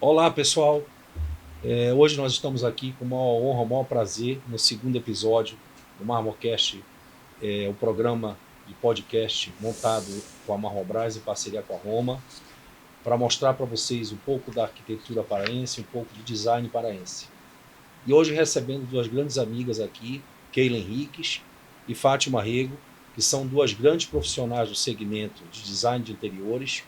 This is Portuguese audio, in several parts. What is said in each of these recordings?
Olá, pessoal. Hoje nós estamos aqui com uma honra, um maior prazer, no segundo episódio do Marmorcast, o programa de podcast montado com a Marmobras em parceria com a Roma, para mostrar para vocês um pouco da arquitetura paraense, um pouco de design paraense. E hoje recebendo duas grandes amigas aqui, Keila Henriques e Fátima Rego, que são duas grandes profissionais do segmento de design de interiores,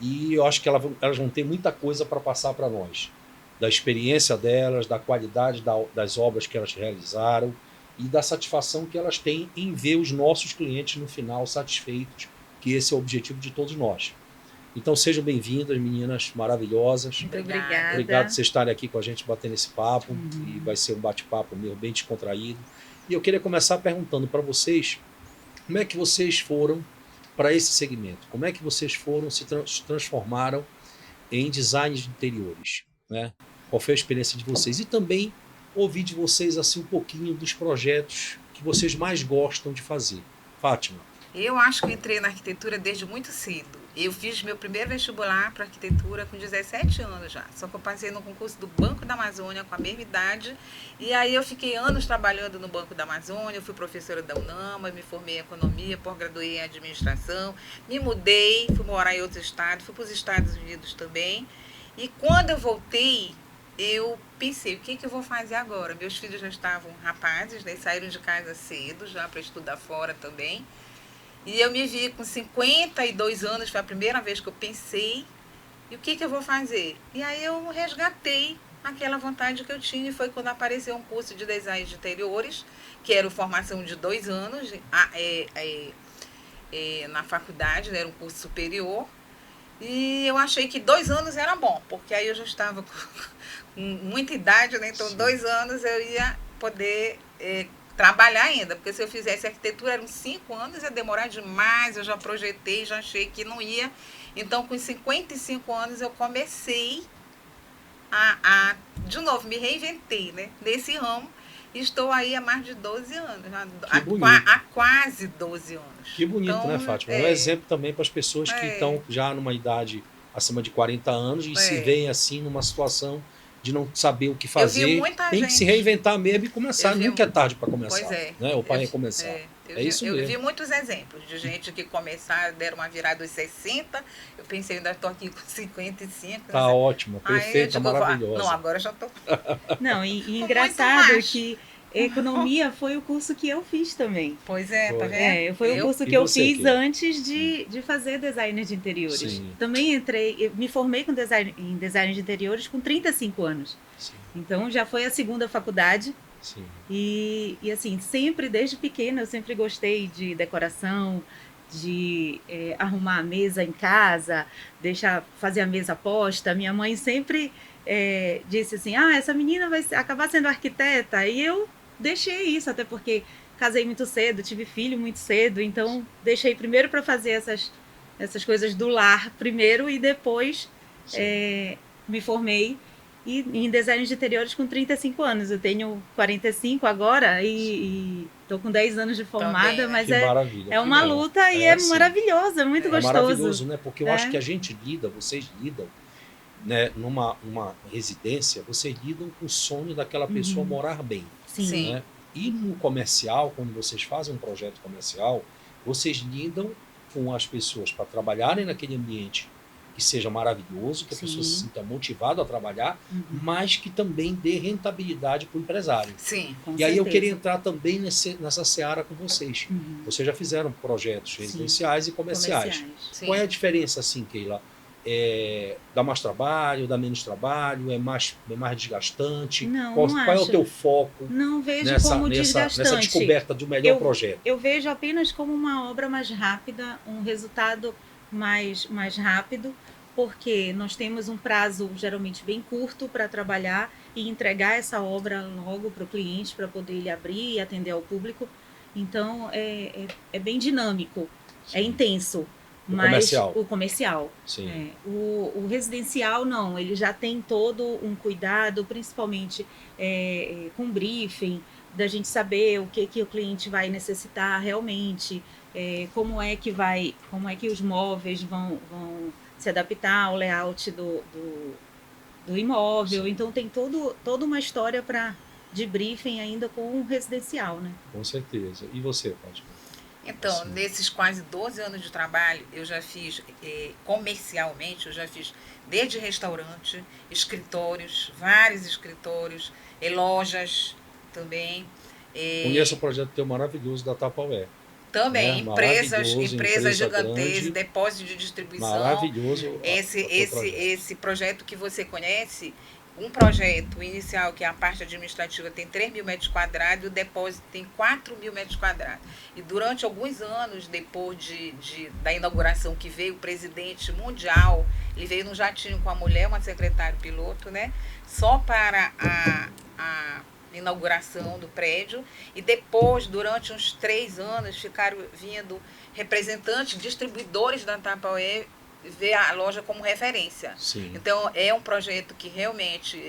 e eu acho que elas vão ter muita coisa para passar para nós, da experiência delas, da qualidade das obras que elas realizaram e da satisfação que elas têm em ver os nossos clientes no final satisfeitos, que esse é o objetivo de todos nós. Então sejam bem-vindas, meninas maravilhosas. Muito obrigada. Obrigado por vocês estarem aqui com a gente batendo esse papo, e vai ser um bate-papo meu bem descontraído. E eu queria começar perguntando para vocês, como é que vocês foram para esse segmento? Como é que vocês se transformaram em design de interiores? Né? Qual foi a experiência de vocês? E também ouvir de vocês assim, um pouquinho dos projetos que vocês mais gostam de fazer. Fátima. Eu acho que eu entrei na arquitetura desde muito cedo. Eu fiz meu primeiro vestibular para arquitetura com 17 anos já. Só que eu passei no concurso do Banco da Amazônia com a mesma idade. E aí eu fiquei anos trabalhando no Banco da Amazônia. Eu fui professora da UNAMA, me formei em economia, pós-graduei em administração. Me mudei, fui morar em outros estados, fui para os Estados Unidos também. E quando eu voltei, eu pensei, o que eu vou fazer agora? Meus filhos já estavam rapazes, né? Saíram de casa cedo já para estudar fora também. E eu me vi com 52 anos, foi a primeira vez que eu pensei, e o que eu vou fazer? E aí eu resgatei aquela vontade que eu tinha, e foi quando apareceu um curso de design de interiores, que era formação de 2 anos na faculdade, né, era um curso superior, e eu achei que 2 anos era bom, porque aí eu já estava com muita idade, né, então 2 anos eu ia poder trabalhar ainda, porque se eu fizesse arquitetura eram 5 anos, ia demorar demais, eu já projetei, já achei que não ia. Então, com 55 anos, eu comecei de novo, me reinventei, né, nesse ramo, e estou aí há mais de 12 anos, há quase 12 anos. Que bonito, então, né, Fátima? É um exemplo também para as pessoas que estão já numa idade acima de 40 anos e se veem assim numa situação de não saber o que fazer, tem que se reinventar mesmo e começar. Nunca é tarde para começar, né? Ou para recomeçar. Isso mesmo. Eu vi muitos exemplos de gente que começaram, deram uma virada aos 60, eu pensei, ainda estou aqui com 55. Tá ótima, perfeita, maravilhosa. Não, agora já estou... Não, e engraçado que economia foi o curso que eu fiz também. Pois é, tá vendo? Foi o curso que eu fiz antes de fazer design de interiores. Sim. Também eu me formei em design de interiores com 35 anos. Sim. Então já foi a segunda faculdade. Sim. E assim, sempre, desde pequena, eu sempre gostei de decoração, de arrumar a mesa em casa, fazer a mesa posta. Minha mãe sempre disse assim, essa menina vai acabar sendo arquiteta. E eu deixei isso, até porque casei muito cedo, tive filho muito cedo, então deixei primeiro para fazer essas coisas do lar primeiro e depois me formei em design de interiores com 35 anos. Eu tenho 45 agora e estou com 10 anos de formada, também, mas é uma luta e é maravilhoso, é muito gostoso. É maravilhoso, né? Porque eu acho que a gente vocês lidam, né, numa residência, vocês lidam com o sonho daquela pessoa morar bem. Sim. Né? E no comercial, quando vocês fazem um projeto comercial, vocês lidam com as pessoas para trabalharem naquele ambiente que seja maravilhoso, que a pessoa se sinta motivada a trabalhar, mas que também dê rentabilidade para o empresário. Sim, com certeza. Aí eu queria entrar também nessa seara com vocês. Vocês já fizeram projetos residenciais e comerciais. Qual é a diferença, assim, Keila? Dá mais trabalho, dá menos trabalho, é mais desgastante? Qual é o teu foco? Não vejo como desgastante. Nessa descoberta do melhor projeto? Eu vejo apenas como uma obra mais rápida, um resultado mais rápido, porque nós temos um prazo geralmente bem curto para trabalhar e entregar essa obra logo para o cliente, para poder ele abrir e atender ao público. Então, é bem dinâmico, é intenso. Mas o comercial. Sim. O residencial, não, ele já tem todo um cuidado, principalmente com briefing, da gente saber o que o cliente vai necessitar realmente, como é que os móveis vão se adaptar ao layout do imóvel. Sim. Então tem toda uma história de briefing ainda com o residencial, né? Com certeza. E você, Fátima? Então, Assim. nesses quase 12 anos de trabalho, eu já fiz, comercialmente, eu já fiz desde restaurante, escritórios, vários escritórios, lojas também. Conheço o projeto teu maravilhoso da Tupperware. Também, empresas empresa gigantescas, grande, depósito de distribuição. maravilhoso. Esse projeto que você conhece, um projeto inicial, que é a parte administrativa, tem 3.000 metros quadrados e o depósito tem 4.000 metros quadrados. E durante alguns anos, depois da inauguração, que veio o presidente mundial, ele veio num jatinho com a mulher, uma secretária piloto, né? Só para a inauguração do prédio, e depois, durante uns 3 anos, ficaram vindo representantes, distribuidores da Tupperware, ver a loja como referência. Sim. Então, é um projeto que realmente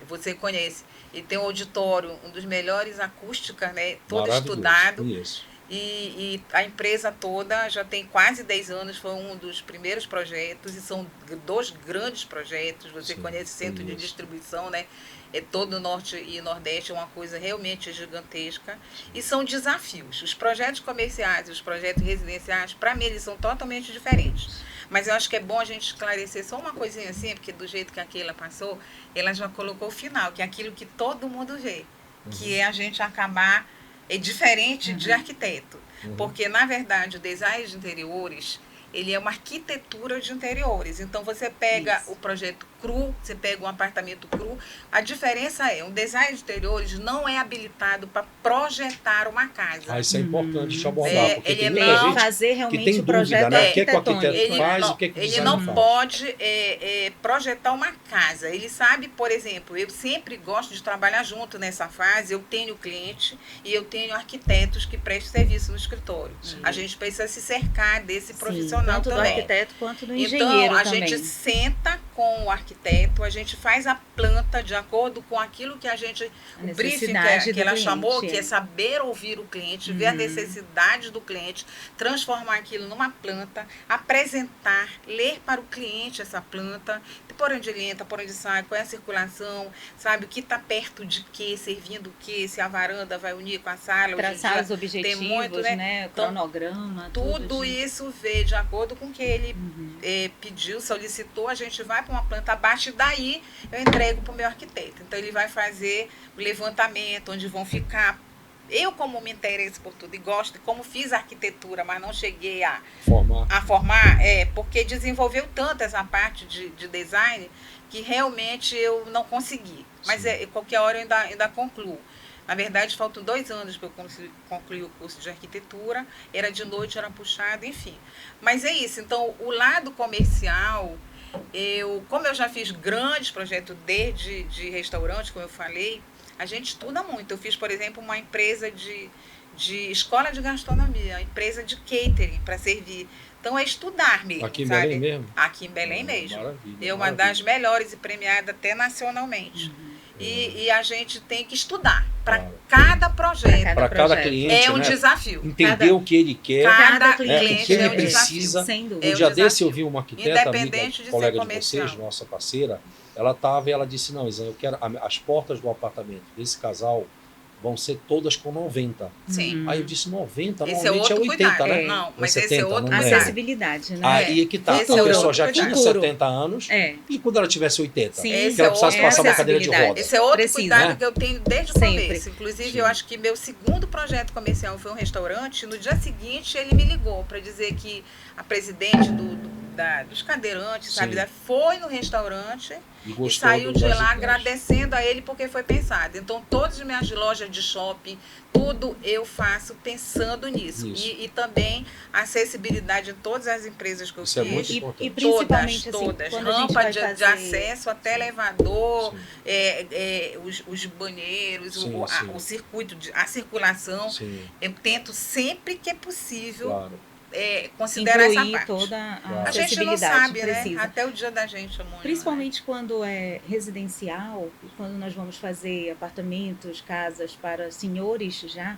você conhece. E tem um auditório, um dos melhores acústicas, né? Todo estudado. Isso. E a empresa toda já tem quase 10 anos, foi um dos primeiros projetos, e são 2 grandes projetos. Você conhece o centro de distribuição, né? Todo o norte e nordeste é uma coisa realmente gigantesca. E são desafios. Os projetos comerciais e os projetos residenciais, para mim, eles são totalmente diferentes. Mas eu acho que é bom a gente esclarecer só uma coisinha assim, porque do jeito que a Keila passou, ela já colocou o final, que é aquilo que todo mundo vê, que é a gente acabar diferente de arquiteto. Porque, na verdade, o design de interiores, ele é uma arquitetura de interiores. Então, você pega o projeto cru, você pega um apartamento cru. A diferença é, um design de interiores não é habilitado para projetar uma casa. Isso é importante te abordar, porque ele tem não muita gente fazer realmente que tem o projeto dúvida, né? O que é que o arquitetônico. arquiteto faz, o que é que o Ele design não faz. pode projetar uma casa. Ele sabe, por exemplo, eu sempre gosto de trabalhar junto nessa fase. Eu tenho cliente e eu tenho arquitetos que prestam serviço no escritório. A gente precisa se cercar desse profissional tanto também. do arquiteto quanto do engenheiro então, a também. gente senta com o arquiteto, a gente faz a planta de acordo com aquilo que a gente, o briefing que ela chamou, que é saber ouvir o cliente, ver a necessidade do cliente, transformar aquilo numa planta, apresentar, ler para o cliente essa planta, por onde ele entra, por onde sai, qual é a circulação, sabe, o que está perto de quê, servindo o quê, se a varanda vai unir com a sala. Traçar os objetivos, tem muito, né? O cronograma. Tudo isso vê de acordo com o que ele pediu, solicitou, a gente vai para uma planta abaixo e daí eu entrego para o meu arquiteto. Então, ele vai fazer o levantamento, onde vão ficar. Eu, como me interesso por tudo e gosto, como fiz arquitetura, mas não cheguei a formar, porque desenvolveu tanto essa parte de design que realmente eu não consegui. Mas qualquer hora eu ainda concluo. Na verdade, faltam 2 anos para eu concluir o curso de arquitetura. Era de noite, era puxado, enfim. Mas é isso. Então, o lado comercial, como eu já fiz grandes projetos desde de restaurante, como eu falei, a gente estuda muito. Eu fiz, por exemplo, uma empresa de escola de gastronomia, empresa de catering para servir. Então, é estudar mesmo. Aqui em sabe? Belém mesmo? Aqui em Belém mesmo. Maravilha, uma das melhores e premiada até nacionalmente. E a gente tem que estudar para cada projeto. Para cada cliente. É um desafio. Entender o que ele quer. Cada o cliente que ele é um precisa. desafio. Um dia desse eu vi uma arquiteta, Independente amiga, colega de vocês, nossa parceira, ela disse, não, Isan, eu quero as portas do apartamento desse casal vão ser todas com 90. Sim. Aí eu disse 90, esse normalmente é 80, cuidado, né? Não, mas 70, esse é outro acessibilidade, né? Aí é que tá. A pessoa já tinha 70 anos e quando ela tivesse 80, que ela precisasse passar uma cadeira de rodas. Esse é outro cuidado que eu tenho desde o Sempre. começo. Inclusive, eu acho que meu segundo projeto comercial foi um restaurante. No dia seguinte, ele me ligou para dizer que a presidente dos cadeirantes, sabe, foi no restaurante e saiu de lá agradecendo a ele porque foi pensado. Então, todas as minhas lojas de shopping, tudo eu faço pensando nisso. E também a acessibilidade em todas as empresas que eu fiz. É muito importante. E principalmente todas. Assim, Rampa de acesso até elevador, os banheiros, o circuito, a circulação. Eu tento sempre que é possível considerar essa parte. Toda a a gente não sabe, precisa. né? Até o dia da gente, amor. Principalmente quando é residencial, quando nós vamos fazer apartamentos, casas para senhores já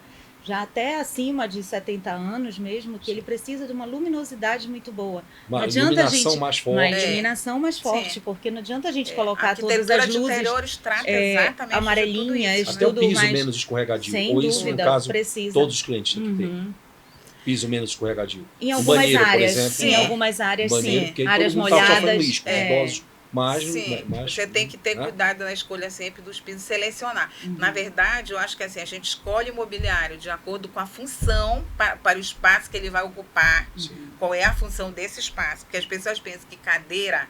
já até acima de 70 anos mesmo, que ele precisa de uma luminosidade muito boa. Uma Não adianta iluminação gente, mais uma forte. iluminação mais forte, Sim. porque não adianta a gente A colocar todas arquitetura as de luzes interiores trata exatamente amarelinhas, de tudo isso, Até o tudo piso mais- menos escorregadio. sem Ou isso, no dúvida, caso, precisa. todos os clientes têm que ter. Uhum. Piso menos escorregadio. Em Um algumas banheiro, por áreas, exemplo, em né? algumas áreas, banheiro, sim. porque Áreas todo mundo tá sofrendo molhadas. isso, os idosos, mas, Sim, mas, você tem que ter né? cuidado na escolha sempre dos pisos, selecionar. Uhum. Na verdade, eu acho que assim, a gente escolhe o mobiliário de acordo com a função para o espaço que ele vai ocupar. Sim. Qual é a função desse espaço? Porque as pessoas pensam que cadeira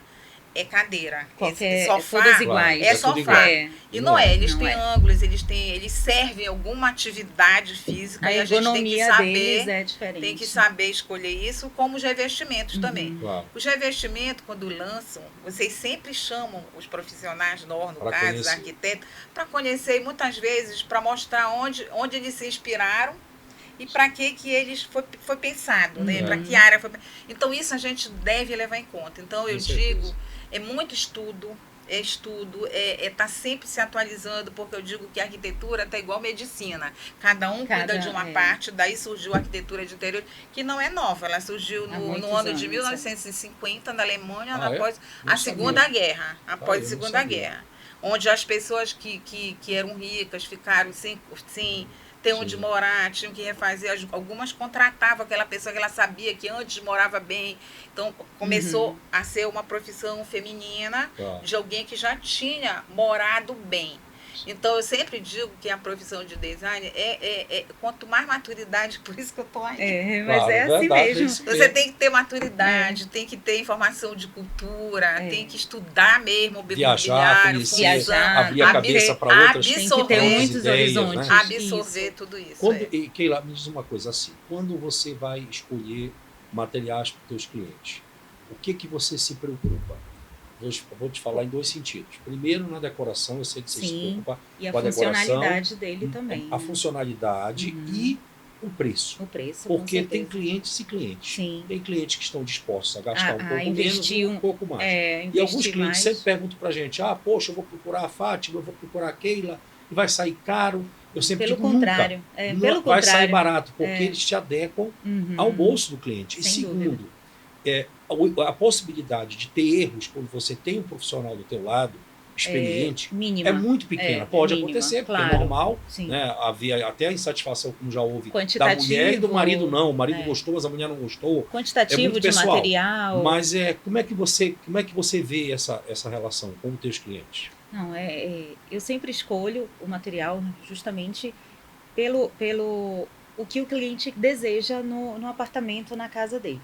é cadeira. Qualquer, Sofá todas iguais. é tudo sofá. igual. É. E não é, eles não têm é. ângulos, eles servem alguma atividade física A e a gente tem que ergonomia deles saber, é diferente. tem que saber escolher isso, como os revestimentos Uhum. também. Claro. Os revestimentos, quando lançam, vocês sempre chamam os profissionais, no Pra caso, os conhecer. arquitetos, para conhecer e muitas vezes para mostrar onde eles se inspiraram e para que eles foi pensado, né? Uhum. Para que área foi. Então isso a gente deve levar em conta. Então eu Com certeza. digo, é muito estudo, tá sempre se atualizando, porque eu digo que a arquitetura tá igual medicina. Cada um cuida de uma parte, daí surgiu a arquitetura de interior, que não é nova, ela surgiu Há no muitos ano de anos, 1950 na Alemanha, Ah, é? após Não a sabia. Segunda Guerra. Após eu a não Segunda sabia. Guerra. Onde as pessoas que eram ricas ficaram sem ter onde Sim. morar, tinham que refazer. Algumas contratavam aquela pessoa que ela sabia que antes morava bem. Então, começou a ser uma profissão feminina Tá. de alguém que já tinha morado bem. Então, eu sempre digo que a profissão de design quanto mais maturidade, por isso que eu estou aí. É, mas Claro, é assim verdade, mesmo. é isso Você mesmo. tem que ter maturidade, tem que ter informação de cultura, É. tem que estudar mesmo o Viajar, mobiliário, conhecer, viajar, abrir a cabeça para outras Tem que ter absorver, muitos ideias, horizontes. né? absorver Isso. tudo isso. Quando, e Keila, me diz uma coisa assim, quando você vai escolher materiais para os seus clientes, o que você se preocupa? Eu vou te falar em dois sentidos. Primeiro, na decoração, eu sei que você se Sim. preocupa E a com a decoração, funcionalidade dele também. a né? funcionalidade Uhum. e o preço. O preço, Porque com tem certeza. clientes e clientes. Sim. Tem clientes que estão dispostos a gastar um A pouco investir menos, um pouco mais. E investir alguns clientes mais. sempre perguntam pra gente, poxa, eu vou procurar a Fátima, eu vou procurar a Keila, e vai sair caro. Eu sempre Pelo digo, contrário. nunca. É, Não pelo vai sair contrário. barato, porque É. eles te adequam Uhum. ao bolso do cliente. E Sem segundo, dúvida. a possibilidade de ter erros quando você tem um profissional do teu lado, experiente, Mínima. é muito pequena. É, Pode mínima, acontecer, porque claro. é normal, Sim. né? Havia até a insatisfação, como já houve, da Quantitativo. mulher e do marido não. O marido É. gostou, mas a mulher não gostou. Quantitativo É muito de pessoal. material. Mas como é que você vê essa relação com os teus clientes? Não, eu sempre escolho o material justamente pelo o que o cliente deseja no apartamento, na casa dele.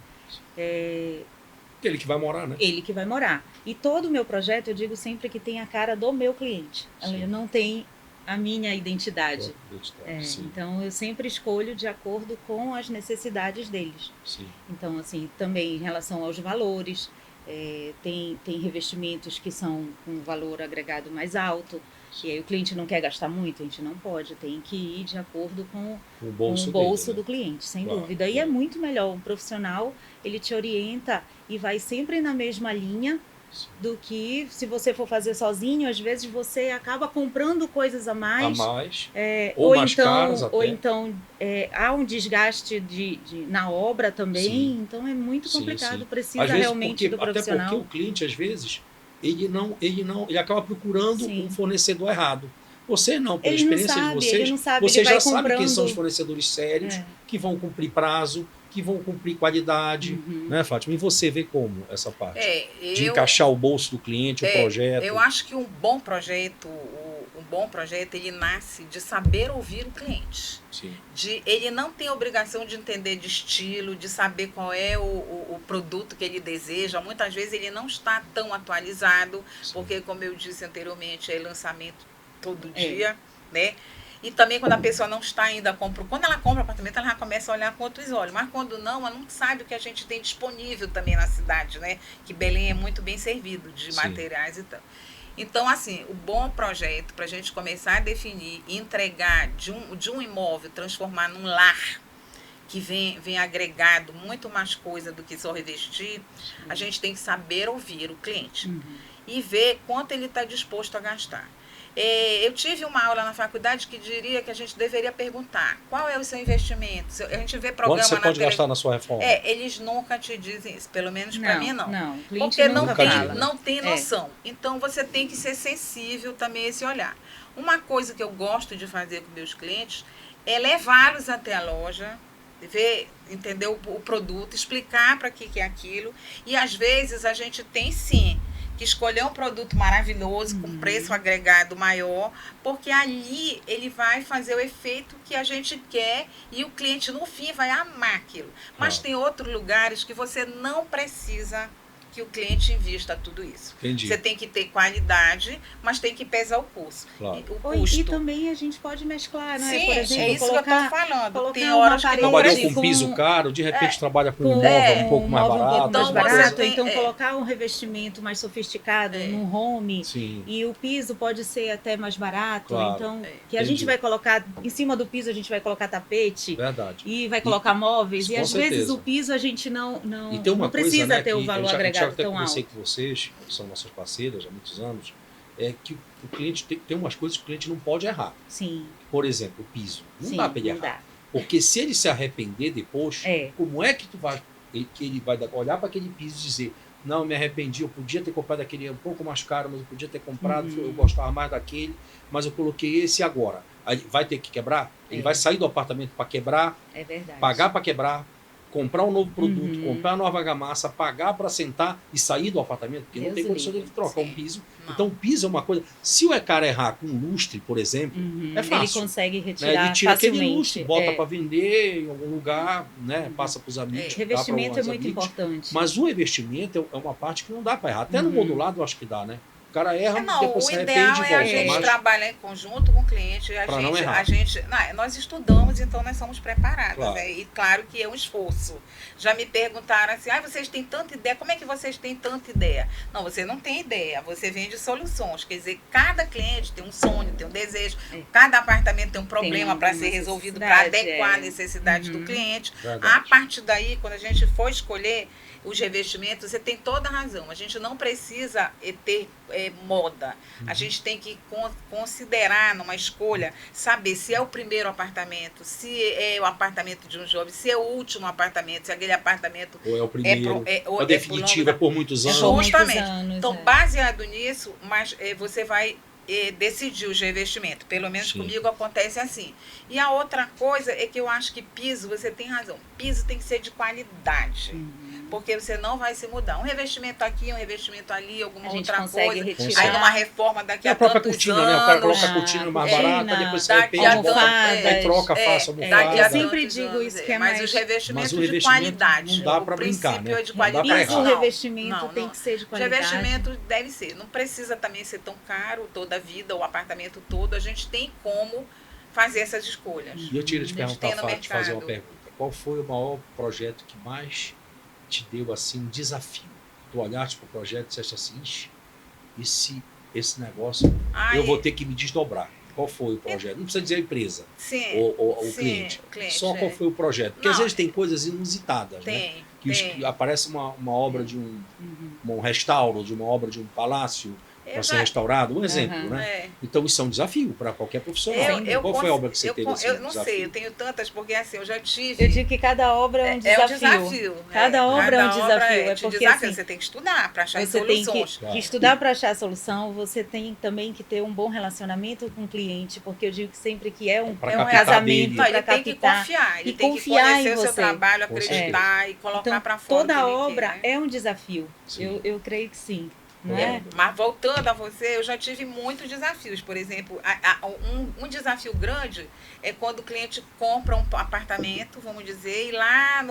Aquele que vai morar, né? Ele que vai morar. E todo o meu projeto, eu digo sempre que tem a cara do meu cliente. Sim. Ele não tem a minha identidade. Sim, Então, eu sempre escolho de acordo com as necessidades deles. sim. Então, assim, também em relação aos valores, tem revestimentos que são com valor agregado mais alto. E aí o cliente não quer gastar muito, a gente não pode, tem que ir de acordo com O o bolso, bolso dele, do cliente, sem Claro, dúvida. E claro. é muito melhor, um profissional, ele te orienta e vai sempre na mesma linha Sim. do que se você for fazer sozinho, às vezes você acaba comprando coisas a mais. A mais. Ou ou mais então, caras até. ou então há um desgaste na obra também, Sim. então é muito Sim, complicado, sim. precisa Às vezes, realmente do até profissional. porque o cliente, às vezes, ele acaba procurando Sim. um fornecedor errado. Você não, pela Ele não experiência sabe, de vocês, ele não sabe, você ele vai já sabe quem são os comprando. fornecedores sérios, É. que vão cumprir prazo, que vão cumprir qualidade, Uhum. né, Fátima? E você vê como essa parte? De Eu, encaixar o bolso do cliente, o projeto. eu acho que um bom projeto, ele nasce de saber ouvir o cliente. Sim, Ele não tem obrigação de entender de estilo, de saber qual é o produto que ele deseja. Muitas vezes ele não está tão atualizado, sim. porque, como eu disse anteriormente, é lançamento todo É. dia, né? E também quando a pessoa não está ainda quando ela compra apartamento, ela já começa a olhar com outros olhos. Mas quando não, ela não sabe o que a gente tem disponível também na cidade, né? Que Belém é muito bem servido de Sim. materiais e tal. Então, assim, o bom projeto para a gente começar a definir e entregar de um imóvel, transformar num lar que vem agregado muito mais coisa do que só revestir, a gente tem que saber ouvir o cliente Uhum. e ver quanto ele está disposto a gastar. Eu tive uma aula na faculdade que diria que a gente deveria perguntar qual é o seu investimento. A gente vê programa Quanto você na pode gastar na sua reforma? Eles nunca te dizem isso, pelo menos para mim não. Não, o cliente porque nunca fala. não tem noção. Então você tem que ser sensível também a esse olhar. Uma coisa que eu gosto de fazer com meus clientes é levá-los até a loja, ver, entender o produto, explicar para que é aquilo. E às vezes a gente tem sim que escolher um produto maravilhoso, com preço agregado maior, porque ali ele vai fazer o efeito que a gente quer e o cliente no fim vai amar aquilo. Mas tem outros lugares que você não precisa que o cliente invista tudo isso. Entendi. Você tem que ter qualidade, mas tem que pesar o custo. Claro. O custo. E também a gente pode mesclar, né? Sim, Por exemplo, é isso que eu estou falando. Tem uma horas que não parede Trabalhou com piso caro, de repente trabalha com um com imóvel um pouco mais um barato. pouco mais Então, barato, você então tem- colocar um revestimento mais sofisticado num home, Sim. e o piso pode ser até mais barato, Claro. então que a Entendi. gente vai colocar em cima do piso, a gente vai colocar tapete Verdade. e vai colocar móveis, e com às vezes certeza. o piso a gente não E tem uma não precisa coisa, né, ter o que valor eu já agregado até tão conversei alto. com vocês, que são nossas parceiras há muitos anos, é que o cliente tem umas coisas que o cliente não pode errar. Sim, Por exemplo, o piso. Não sim, dá para ele não errar. dá. Porque se ele se arrepender depois, É. como é que ele vai olhar para aquele piso e dizer: não, me arrependi, eu podia ter comprado aquele um pouco mais caro, mas eu podia ter comprado, eu gostava mais daquele, mas eu coloquei esse agora. Aí vai ter que quebrar? Ele vai sair do apartamento para quebrar, É verdade. pagar para quebrar, comprar um novo produto, comprar uma nova argamassa, pagar para sentar e sair do apartamento, porque não Deus tem condição livre. de trocar Sim. um piso. Não. Então, o piso é uma coisa. Se o cara errar com um lustre, por exemplo, é Ele fácil. consegue né? retirar Ele tira aquele facilmente. lustre, bota É. para vender em algum lugar, né? Passa para os amigos. dá pra Revestimento é os muito amigos. importante. Mas o revestimento é uma parte que não dá para errar. Até no modulado eu acho que dá, né? O cara erra, Não, depois o se ideal arrepende e é a volta. gente Mas trabalhar em conjunto com o cliente. Pra não errar. Nós estudamos, então nós somos preparados. Claro. Né? E claro que é um esforço. Já me perguntaram assim, vocês têm tanta ideia, como é que vocês têm tanta ideia? Não, você não tem ideia, você vende soluções. Quer dizer, cada cliente tem um sonho, tem um desejo, cada apartamento tem um problema para ser resolvido, para adequar a necessidade do cliente. verdade. A partir daí, quando a gente for escolher os revestimentos, você tem toda a razão. A gente não precisa ter moda. A gente tem que considerar numa escolha, saber se é o primeiro apartamento, se é o apartamento de um jovem, se é o último apartamento, se aquele apartamento Ou é o primeiro, ou a definitiva é por muitos anos. Justamente. Anos, Então, baseado nisso, mas você vai decidir os revestimentos. Pelo menos Sim. comigo acontece assim. E a outra coisa é que eu acho que piso, você tem razão, piso tem que ser de qualidade. Porque você não vai se mudar. Um revestimento aqui, um revestimento ali, alguma A gente outra consegue coisa. retirar. Aí numa reforma daqui É a a própria tantos cortina, anos. né? O cara coloca a cortina mais cortina, barata, depois se daqui arrepende, a volta, almofadas, aí troca, faça daqui almofada. a Eu sempre tantos digo anos, isso que é mas mais- os revestimentos Mas o de revestimento qualidade. não dá O pra brincar, princípio né? é de Não dá pra qualidade. Piso, o errar. revestimento tem que ser de O qualidade. revestimento deve ser. Não precisa também ser tão caro toda a vida, o apartamento todo. A gente tem como fazer essas escolhas. E eu tiro te A gente perguntar, tem no Fábio, te fazer uma mercado. pergunta. Qual foi o maior projeto que mais te deu assim um desafio? Tu olhaste para o projeto e disseste assim: ixi, esse negócio Ai, eu vou ter que me desdobrar. Qual foi o projeto? Não precisa dizer a empresa sim, ou o sim, cliente. o cliente, Só qual foi o projeto. Porque às Não, vezes tem coisas inusitadas, né? Tem, Que aparece uma obra de um restauro, de uma obra de um palácio para ser restaurado, um exemplo, né? É. Então isso é um desafio para qualquer profissional. Qual foi a obra que você teve assim, Eu não desafio? sei, eu tenho tantas, porque assim, eu já tive. Eu digo que cada obra é um desafio. Cada obra é um desafio. Te porque desafio, assim, você tem que estudar para achar você tem soluções. que estudar para achar a solução, você tem também que ter um bom relacionamento com o cliente, porque eu digo que sempre que é um casamento dele. Não, para ele tem que captar. confiar, ele e tem que confiar conhecer em o seu você. trabalho, Com acreditar e colocar Então, para fora. o que toda ele obra quer, né? é um desafio. Sim. Eu creio que sim. Não É. é? Mas voltando a você, eu já tive muitos desafios. Por exemplo, um desafio grande é quando o cliente compra um apartamento, vamos dizer, e lá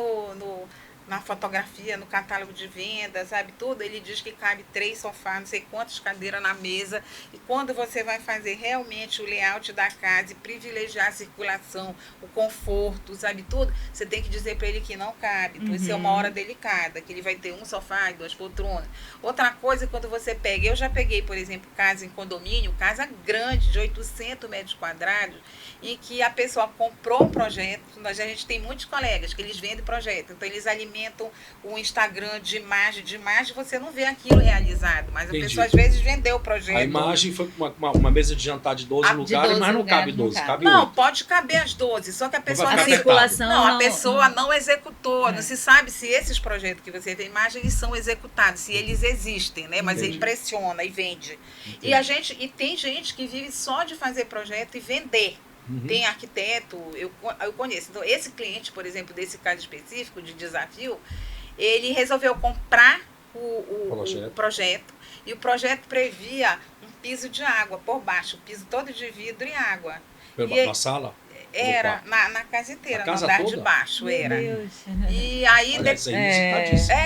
na fotografia, no catálogo de venda, sabe, tudo, ele diz que cabe 3 sofás, não sei quantas cadeiras na mesa. E quando você vai fazer realmente o layout da casa e privilegiar a circulação, o conforto, sabe, tudo, você tem que dizer para ele que não cabe. Então, isso é uma hora delicada, que ele vai ter um sofá e 2 poltronas. Outra coisa, quando você pega, eu já peguei, por exemplo, casa em condomínio, casa grande, de 800 metros quadrados, em que a pessoa comprou um projeto. A gente tem muitos colegas que eles vendem projeto, então eles alimentam alimentam o Instagram de imagem, você não vê aquilo realizado, mas Entendi. a pessoa às vezes vendeu o projeto. A imagem foi uma mesa de jantar de 12 lugares, 12 mas não lugares, cabe 12, não cabe Não, 8. pode caber as 12, só que a pessoa vai A ficar não, circulação não, a não- pessoa não- não executou, É. não se sabe se esses projetos que você vê em imagem, eles são executados, se eles existem, né? Mas Entendi. ele impressiona e vende. Entendi. E tem gente que vive só de fazer projeto e vender. Uhum. Tem arquiteto, eu conheço. Então, esse cliente, por exemplo, desse caso específico de desafio, ele resolveu comprar o projeto e o projeto previa um piso de água por baixo, o piso todo de vidro e água. Na sala? Era na casa inteira, A no casa andar toda? de baixo, Meu era. Deus. E aí Olha, isso aí é inusitadíssimo.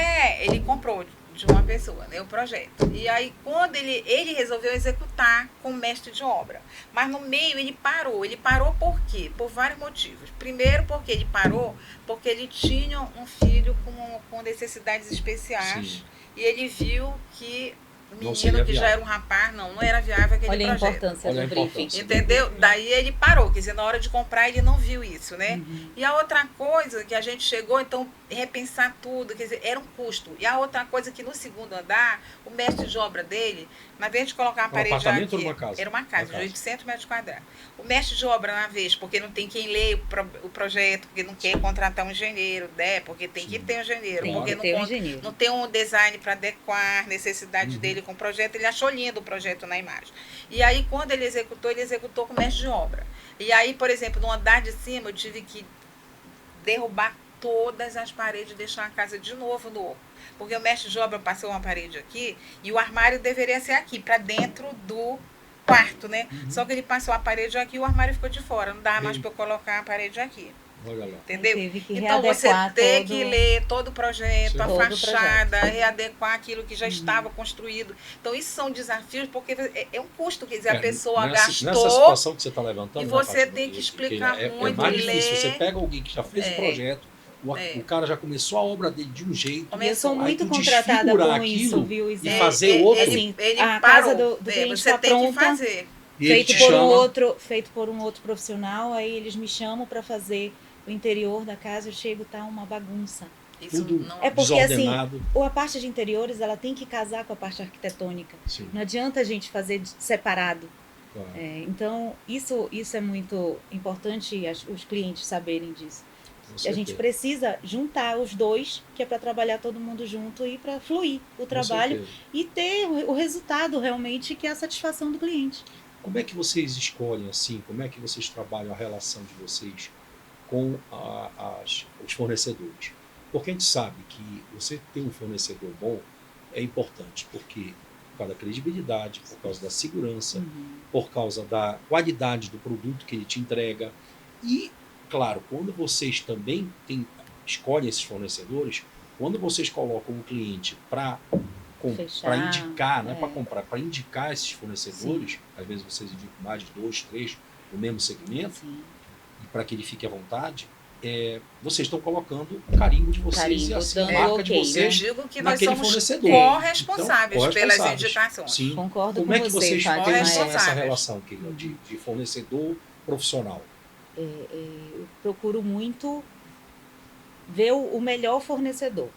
ele comprou de uma pessoa, né, o projeto. E aí, quando ele resolveu executar com o mestre de obra. Mas no meio ele parou. Ele parou por quê? Por vários motivos. Primeiro, porque ele parou porque ele tinha um filho com necessidades especiais. Sim. E ele viu que o Não menino, seria que já viável. era um rapaz, não era viável aquele Olha a projeto. importância Olha a do briefing. importância. Entendeu? Daí ele parou, quer dizer, na hora de comprar ele não viu isso, né? Uhum. E a outra coisa que a gente chegou, então, repensar tudo, quer dizer, era um custo. E a outra coisa que no segundo andar, o mestre de obra dele, na vez de colocar uma parede apartamento aqui... ou uma casa? Era uma casa, de 800 metros quadrados. O mestre de obra, na vez, porque não tem quem lê o projeto, porque não quer contratar um engenheiro, né? Porque tem que Sim. ter um engenheiro, Tem porque que não, ter um engenheiro. não tem um design para adequar a necessidade Uhum. dele com o projeto. Ele achou lindo o projeto na imagem. E aí, quando ele executou com o mestre de obra. E aí, por exemplo, no andar de cima, eu tive que derrubar todas as paredes e deixar a casa de novo no oco. Porque o mestre de obra passou uma parede aqui e o armário deveria ser aqui, para dentro do quarto, né? Uhum. Só que ele passou a parede aqui e o armário ficou de fora. Não dá mais Sim. para eu colocar a parede aqui. Olha lá. Entendeu? Teve que Então você readequar tem todo- que ler todo o projeto, Sim. a Todo o fachada, readequar aquilo que já Uhum. estava construído. Então isso são desafios, porque é um custo, quer dizer, a É, pessoa nessa gastou. situação que você está levantando, e né, você Fátima, tem que explicar é muito, mais ler. difícil. Você pega alguém que já fez o projeto, o cara já começou a obra dele de um jeito, E eu sou Aí muito tu contratada desfigurar com isso, aquilo viu, e Isabel? fazer outro. Assim, Ele a parou. casa do cliente Você tá tem que pronta, fazer. e ele feito te por chama. feito por um outro profissional, aí eles me chamam para fazer o interior da casa, eu chego, tá uma bagunça. Isso Tudo não É porque, assim, desordenado. Ou a parte de interiores, ela tem que casar com a parte arquitetônica. Sim, Não adianta a gente fazer separado. claro. Então, isso é muito importante os clientes saberem disso. Com A gente certeza. precisa juntar os dois, que é para trabalhar todo mundo junto e para fluir o Com trabalho certeza. e ter o resultado realmente, que é a satisfação do cliente. Como é que vocês escolhem assim? Como é que vocês trabalham a relação de vocês com os fornecedores? Porque a gente sabe que você ter um fornecedor bom é importante, porque por causa da credibilidade, por causa da segurança, por causa da qualidade do produto que ele te entrega. E, claro, quando vocês também escolhem esses fornecedores, quando vocês colocam um cliente para Fechar, indicar, não é é. para comprar, para indicar esses fornecedores, às vezes vocês indicam mais de 2, 3 no mesmo segmento, Sim. e para que ele fique à vontade, vocês estão colocando o carimbo de vocês Carimbo, e assim, a dando marca ok, de Eu vocês digo que nós naquele somos fornecedor. corresponsáveis Então, pelas corresponsáveis. indicações. Sim. Concordo Como é com que você, vocês Fátima. pensam Corresponsáveis. nessa relação, Keila, de fornecedor profissional? Eu procuro muito ver o melhor fornecedor.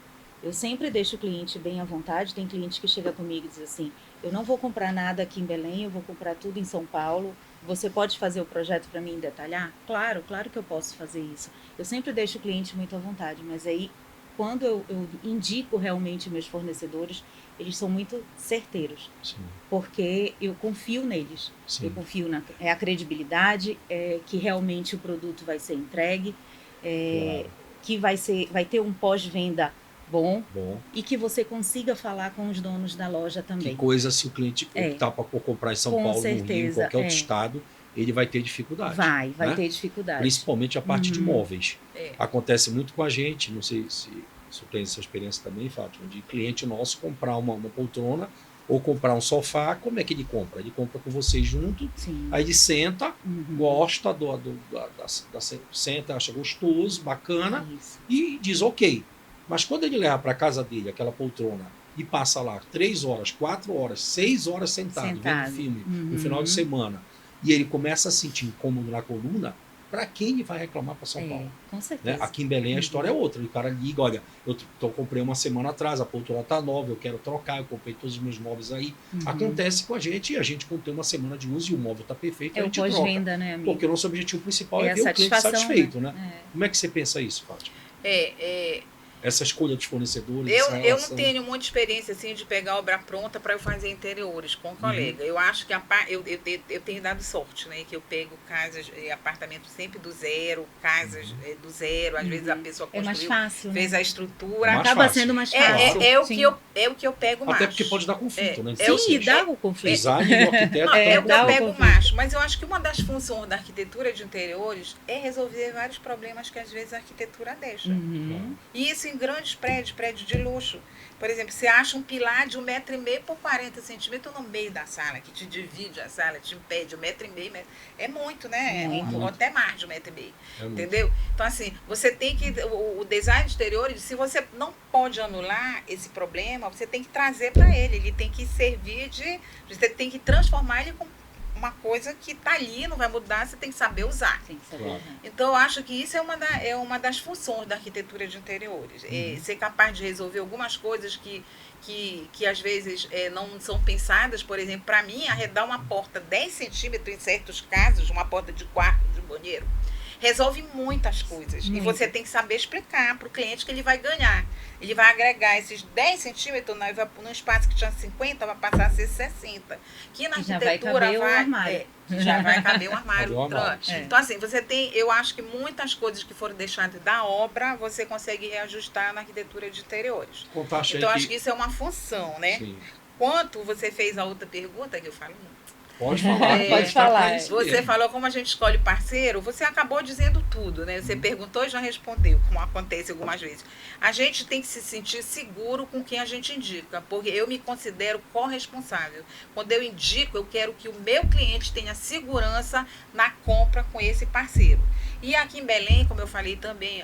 Eu sempre deixo o cliente bem à vontade. Tem cliente que chega comigo e diz assim: eu não vou comprar nada aqui em Belém, eu vou comprar tudo em São Paulo. Você pode fazer o projeto para mim detalhar? Claro que eu posso fazer isso. Eu sempre deixo o cliente muito à vontade, mas aí, quando eu indico realmente meus fornecedores, eles são muito certeiros, Sim, porque eu confio neles. sim. Eu confio a credibilidade, que realmente o produto vai ser entregue, Claro. que vai ter um pós-venda bom Bom. e que você consiga falar com os donos da loja Que também. coisa se o cliente optar por comprar em São Com Paulo, no Rio, em certeza, qualquer outro estado, ele vai ter dificuldade. Vai né? ter dificuldade. Principalmente a parte de Uhum. móveis. É. Acontece muito com a gente, não sei se tem essa experiência também, Fátima, de cliente nosso comprar uma poltrona ou comprar um sofá. Como é que ele compra? Ele compra com vocês junto, Sim. aí ele senta, Uhum. gosta, senta, acha gostoso, bacana, Isso. e diz ok. Mas quando ele leva para casa dele aquela poltrona e passa lá 3 horas, 4 horas, 6 horas sentado, vendo filme no Uhum. final de semana, e ele começa a sentir incômodo na coluna, para quem ele vai reclamar para São Paulo? Com Né? certeza. Aqui em Belém a história é outra. O cara liga, olha, eu comprei uma semana atrás, a poltrona tá nova, eu quero trocar, eu comprei todos os meus móveis aí. Acontece com a gente, e a gente quando tem uma semana de uso e o móvel tá perfeito, a É o gente troca. pós-venda, né, amigo? Porque o nosso objetivo principal É é a ver o cliente satisfação, satisfeito, né? né? Como é que você pensa isso, Fátima? Essa escolha dos fornecedores, essa Eu relação. não tenho muita experiência assim de pegar obra pronta para eu fazer interiores com colega. Eu acho que eu tenho dado sorte, né? Que eu pego casas e apartamentos sempre do zero, casas do zero. Às vezes a pessoa É mais construiu, fácil, fez né? a estrutura. Mais Acaba fácil. sendo mais fácil. É o que eu pego mais. Até porque pode dar conflito, né? Sim, dá o conflito. Design do arquiteto Não, é o que dá eu o pego conflito. mais. Mas eu acho que uma das funções da arquitetura de interiores é resolver vários problemas que às vezes a arquitetura deixa. E isso em grandes prédios de luxo. Por exemplo, você acha um pilar de 1,5 m por 40 centímetros no meio da sala, que te divide a sala, te impede 1,5 m. É muito, né? Ou até mais de 1,5 m. Entendeu? Então, assim, você tem que. O design de exteriores, se você não pode anular esse problema, você tem que trazer para ele. Ele tem que servir de. Você tem que transformar ele com uma coisa que está ali, não vai mudar, você tem que saber usar. Tem que saber Claro. usar. Então, eu acho que isso é uma das funções da arquitetura de interiores. É ser capaz de resolver algumas coisas que às vezes não são pensadas. Por exemplo, para mim, arredar uma porta 10 centímetros, em certos casos, uma porta de quarto, de banheiro, resolve muitas coisas. E você tem que saber explicar para o cliente que ele vai ganhar. Ele vai agregar esses 10 centímetros num espaço que tinha 50, vai passar a ser 60. Que na Já vai arquitetura caber o armário. já vai caber um armário. Caber um armário, Então, sim. então, assim, você tem, eu acho que muitas coisas que foram deixadas da obra, você consegue reajustar na arquitetura de interiores. Contaste Então, aí acho que isso é uma função, né? Sim. Quanto você fez a outra pergunta, que eu falo muito. Pode falar. É, pode falar. Você falou como a gente escolhe parceiro, você acabou dizendo tudo, né? Você perguntou e já respondeu, como acontece algumas vezes. A gente tem que se sentir seguro com quem a gente indica, porque eu me considero corresponsável. Quando eu indico, eu quero que o meu cliente tenha segurança na compra com esse parceiro. E aqui em Belém, como eu falei também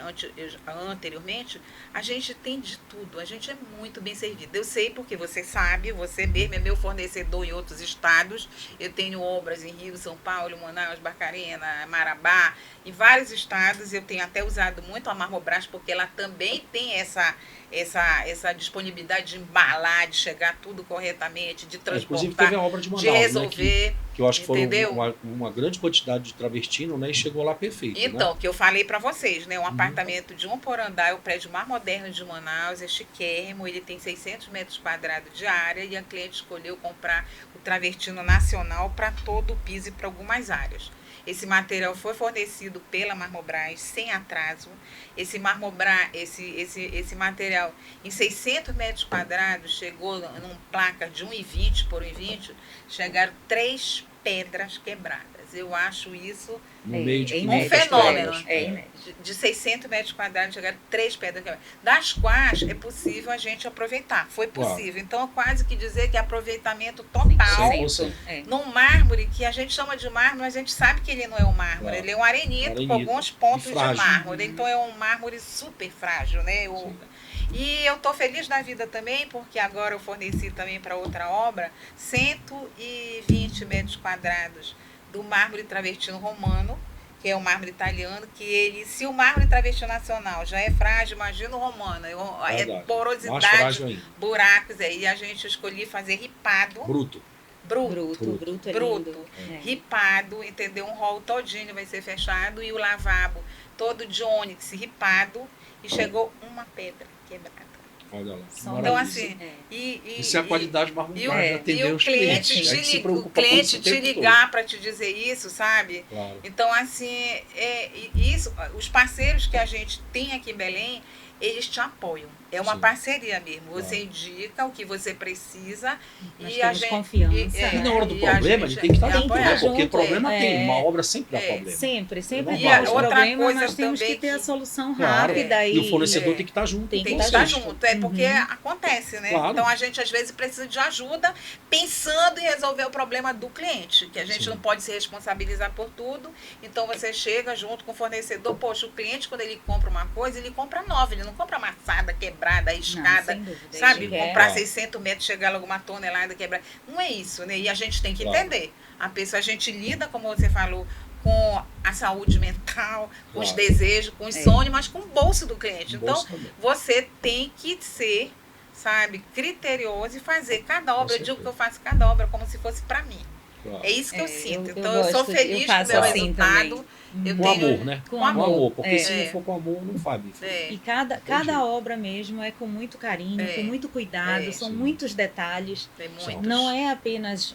anteriormente, a gente tem de tudo, a gente é muito bem servido. Eu sei porque você sabe, você mesmo é meu fornecedor em outros estados. Eu tenho obras em Rio, São Paulo, Manaus, Barcarena, Marabá, em vários estados. Eu tenho até usado muito a Marmobras, porque ela também tem essa disponibilidade de embalar, de chegar tudo corretamente, de Inclusive transportar, teve a obra de Manaus, de resolver. né, que eu acho que foram entendeu? uma grande quantidade de travertino, né, e chegou lá perfeito. Então, né? que eu falei para vocês, né? Um apartamento de 1 por andar, é o prédio mais moderno de Manaus, é chiquérrimo, ele tem 600 metros quadrados de área e a cliente escolheu comprar o travertino nacional para todo o piso e para algumas áreas. Esse material foi fornecido pela Marmobras sem atraso. Esse material em 600 metros quadrados chegou numa placa de 1,20 por 1,20, chegaram 3 pedras quebradas. Eu acho isso No meio de é 500 um fenômeno. pedras. É inédito. de 600 metros quadrados, chegaram 3 pedras quebradas, das quais é possível a gente aproveitar. Foi possível. Claro. Então, quase que dizer que é aproveitamento total. 100%. Num mármore que a gente chama de mármore, mas a gente sabe que ele não é um mármore, Claro. ele é um arenito com Arenito. alguns pontos E de frágil. mármore. Então, é um mármore super frágil, né? E eu estou feliz da vida também, porque agora eu forneci também para outra obra 120 metros quadrados do mármore travertino romano, que é o mármore italiano, que ele, se o mármore travertino nacional já é frágil, imagina o romano, é Verdade. Mais porosidade, frágil ainda. buracos, e a gente escolhi fazer ripado, Bruto. Bruto é lindo. É. ripado, entendeu? Um hall todinho vai ser fechado e o lavabo todo de ônix ripado e chegou uma pedra quebrada. Olha lá. São Então, Maravilha. assim, É. Isso é a qualidade mais e o, de e atender o os cliente, clientes. A gente se o preocupa com cliente isso o te tempo ligar para te dizer isso, sabe? todo. Claro. Então, assim, isso, os parceiros que a gente tem aqui em Belém, eles te apoiam. É uma Sim. parceria mesmo. Você Claro. indica o que você precisa Nós e a temos gente confiança. E na hora do e a problema, gente ele tem que estar é junto, né? apoiar. Porque junto, problema é. tem, uma obra sempre dá É. problema. Sempre E tem a os outra problemas, coisa nós temos também que ter a que- solução Claro. rápida. E o fornecedor tem que estar junto. Tem Tem que que estar estar vocês. junto, porque acontece, né? Claro. Então a gente às vezes precisa de ajuda pensando em resolver o problema do cliente, que a gente Sim. não pode se responsabilizar por tudo. Então você chega junto com o fornecedor, poxa, o cliente quando ele compra uma coisa, ele compra nova, ele não compra amassada, quebrada, escada, Não, sem dúvida. sabe? Ele quer- Comprar Claro. 600 metros, chegar logo uma tonelada quebrada. Não é isso, né? E a gente tem que Claro. entender. A gente lida, como você falou, com a saúde mental, com os Claro. desejos, com os sonhos, mas com o bolso do cliente. Então, Bolsa também. você tem que ser, sabe, criterioso e fazer cada obra. Eu digo certeza. que eu faço cada obra como se fosse para mim. Claro. É isso que eu É, sinto. eu Então, eu sou gosto, feliz eu com o faço meu assim resultado. também. Eu Com tenho- amor, né? Com Com amor. amor, porque É. se não for com amor, não faz bem feito. É, E cada obra mesmo é com muito carinho, É. com muito cuidado, É. são Sim. muitos detalhes. tem São. muitos. Não é apenas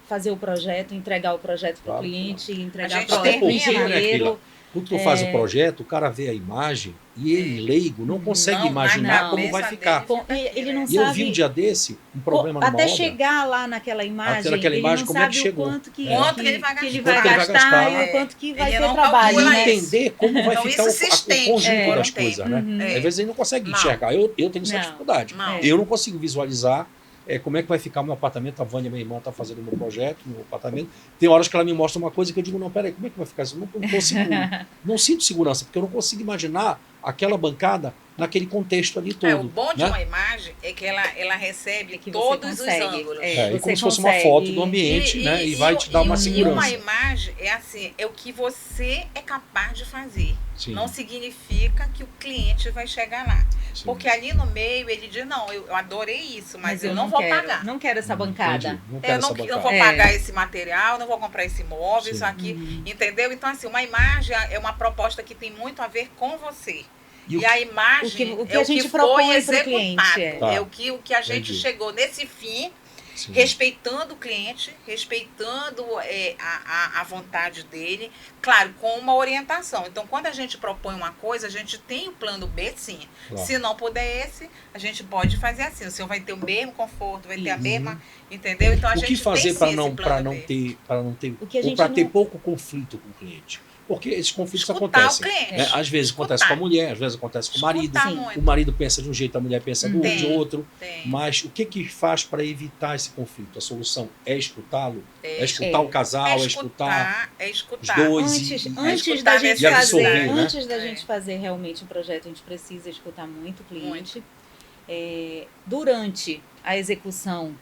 fazer o projeto, entregar o projeto para o Claro que cliente, A entregar gente para o Até porque, né, engenheiro. Aquila, quando tu faz o projeto, o cara vê a imagem e ele, leigo, não consegue Não, imaginar na como vai cabeça ficar. dele fica Ele não E eu vi sabe um dia desse um problema numa até obra. chegar lá naquela imagem, naquela ele imagem, não como é que sabe chegou. o quanto que, Quanto que ele vai que ele gastar. vai Quanto ele vai gastar gastar. e o quanto que vai Ele ter não trabalho, calcula né? isso. Entender como vai Então, ficar isso se o estende conjunto por um das coisas, tempo. né? Uhum. É. Às vezes ele não consegue Não. enxergar. Eu tenho essa Não. dificuldade. Não. Eu não consigo visualizar como é que vai ficar meu apartamento. A Vânia, minha irmã, está fazendo o meu projeto, meu apartamento. Tem horas que ela me mostra uma coisa que eu digo, não, peraí, como é que vai ficar isso? Eu não consigo, não sinto segurança, porque eu não consigo imaginar aquela bancada naquele contexto ali todo. O bom de né? uma imagem é que ela recebe Que você todos os consegue. ângulos. E Você como se fosse uma consegue. foto do ambiente, né? E vai te dar uma E segurança. uma imagem é assim, é o que você é capaz de fazer. Sim, Não significa que o cliente vai chegar lá. sim. Porque ali no meio ele diz, não, eu adorei isso, mas eu não vou quero, pagar. não quero essa bancada. Entendi. Não quero Eu não, essa não bancada. vou pagar esse material, não vou comprar esse móvel, Sim. isso aqui. Uhum. Entendeu? Então, assim, uma imagem é uma proposta que tem muito a ver com você. E o E a imagem o que é a o que gente foi propõe pro executado. cliente, é. Tá. É o que a gente Entendi. chegou nesse fim, Sim. respeitando o cliente, respeitando a vontade dele, claro, com uma orientação. Então, quando a gente propõe uma coisa, a gente tem o plano B, sim. Claro. Se não puder esse, a gente pode fazer assim. O senhor vai ter o mesmo conforto, vai ter a Isso. mesma, entendeu? Então, a O gente que fazer tem sim para esse não plano B. ter O que a ou gente para ter não- pouco conflito com o cliente? Porque esses conflitos Escutar o acontecem. cliente. Né? Às vezes acontece Escutar. com a mulher, às vezes acontece com o marido. Escutar Sim. muito. O marido pensa de um jeito, a mulher pensa de Tem. outro. Tem. Mas o que faz para evitar esse conflito? A solução é escutá-lo? É escutar É. o casal, é escutar É os escutar. dois Antes e da escutar gente e absorver, fazer, né? antes da É. gente fazer realmente um projeto, a gente precisa escutar muito o cliente. Durante a execução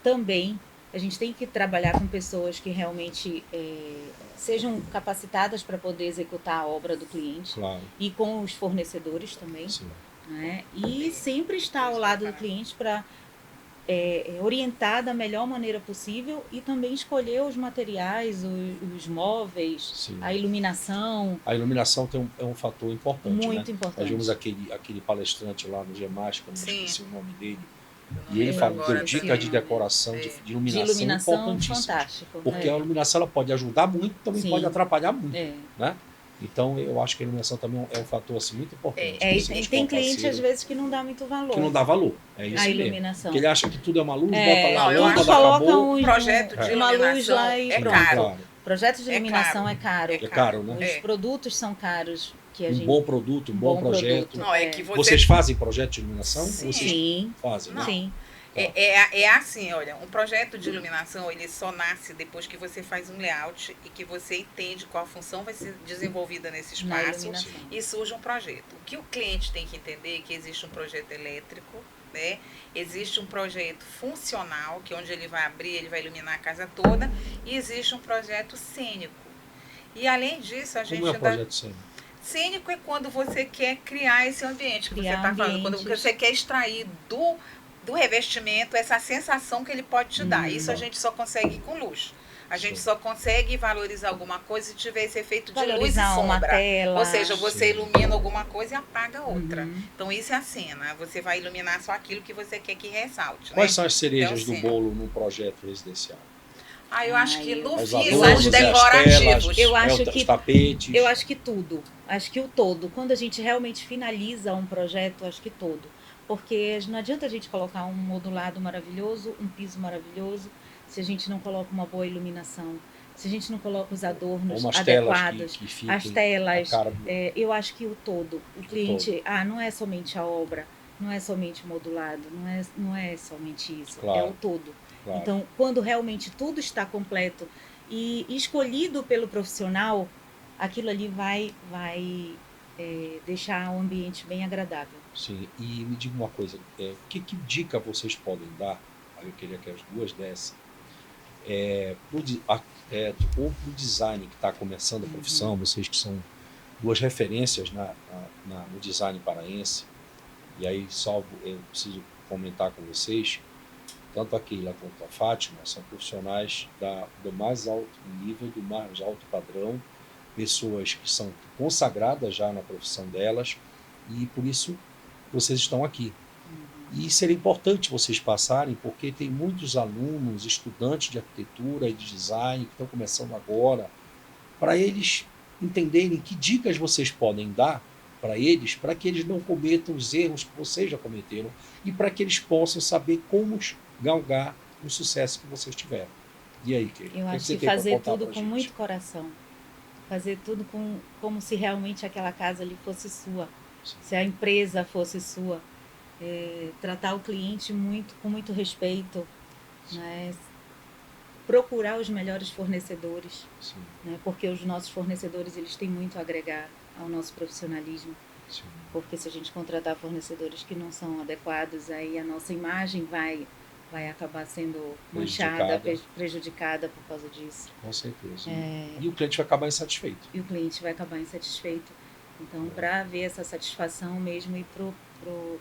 também, a gente tem que trabalhar com pessoas que realmente sejam capacitadas para poder executar a obra do cliente Claro, e com os fornecedores também, sim. né? E sempre estar ao lado do cliente para orientar da melhor maneira possível e também escolher os materiais, os móveis, Sim. a iluminação, A iluminação é um fator importante, muito né? importante. Nós vimos aquele palestrante lá no Gemática, eu não Sim. esqueci o nome dele, Eu não e ele lembro falou, agora deu dicas também. de decoração, É. de De iluminação, iluminação, importantíssimas. fantástico. Porque a iluminação ela pode ajudar muito, também Sim. pode atrapalhar muito, É. né? Então eu acho que a iluminação também é um fator assim, muito importante. É, e Você tem buscar um cliente parceiro às vezes que não dá muito valor que não dá valor, é isso à mesmo. iluminação. Porque ele acha que tudo é uma luz, É, bota lá não, a eu lâmpada, acho- coloca acabou. Um projeto de uma luz iluminação lá e é pronto. caro. Claro. Projeto de É iluminação caro. é caro. É caro, né? Os É. produtos são caros que a gente. Um bom produto, um bom projeto. Não, é que você... Vocês fazem projeto de iluminação? Sim. Vocês Sim, fazem, né? Não. sim. É assim, olha, um projeto de iluminação, ele só nasce depois que você faz um layout e que você entende qual a função vai ser desenvolvida nesse Na espaço iluminação. e surge um projeto. O que o cliente tem que entender é que existe um projeto elétrico, né? Existe um projeto funcional, que é onde ele vai abrir, ele vai iluminar a casa toda, e existe um projeto cênico. E além disso, a gente Como é o ainda... projeto cênico? Cênico é quando você quer criar esse ambiente que você Criar está falando, quando ambientes. você quer extrair do revestimento essa sensação que ele pode te dar. Isso a Tá. gente só consegue com luz. A gente Sim. só consegue valorizar alguma coisa se tiver esse efeito de luz e Valorizar uma sombra. tela. Ou seja, você Sim. ilumina alguma coisa e apaga outra. Uhum. Então isso é a cena. Você vai iluminar só aquilo que você quer que ressalte. Quais Né? são as cerejas Então, do sim. bolo num projeto residencial? Eu acho que no Os fim adornos, são acho os que- decorativos. Eu acho os que- tapetes. Eu acho que tudo. Acho que o todo. Quando a gente realmente finaliza um projeto, acho que todo. Porque não adianta a gente colocar um modulado maravilhoso, um piso maravilhoso, se a gente não coloca uma boa iluminação, se a gente não coloca os Ou adornos umas telas adequados. que fiquem As telas, a cara do... eu acho que o todo. O cliente, não é somente a obra, não é somente o modulado, não é somente isso, Claro. é o todo. Claro. Então, quando realmente tudo está completo e escolhido pelo profissional, aquilo ali vai deixar o ambiente bem agradável. Sim, e me diga uma coisa, que dica vocês podem dar, aí eu queria que as duas dessem, ou para o design que está começando a profissão, vocês que são duas referências no design paraense, e aí eu preciso comentar com vocês, tanto a Keila quanto a Fátima são profissionais do mais alto nível, do mais alto padrão, pessoas que são consagradas já na profissão delas, e por isso vocês estão aqui. E seria importante vocês passarem, porque tem muitos alunos, estudantes de arquitetura e de design que estão começando agora, para eles entenderem que dicas vocês podem dar para eles, para que eles não cometam os erros que vocês já cometeram e para que eles possam saber como galgar o sucesso que vocês tiveram. E aí, Keila? Eu acho que fazer tudo com muito coração. Fazer tudo como se realmente aquela casa ali fosse sua. Sim. Se a empresa fosse sua. Tratar o cliente com muito respeito, né? Procurar os melhores fornecedores, né? Porque os nossos fornecedores eles têm muito a agregar ao nosso profissionalismo. Sim. Porque se a gente contratar fornecedores que não são adequados, aí a nossa imagem vai acabar sendo manchada, prejudicada por causa disso. Com certeza. E o cliente vai acabar insatisfeito. Então, para ver essa satisfação mesmo e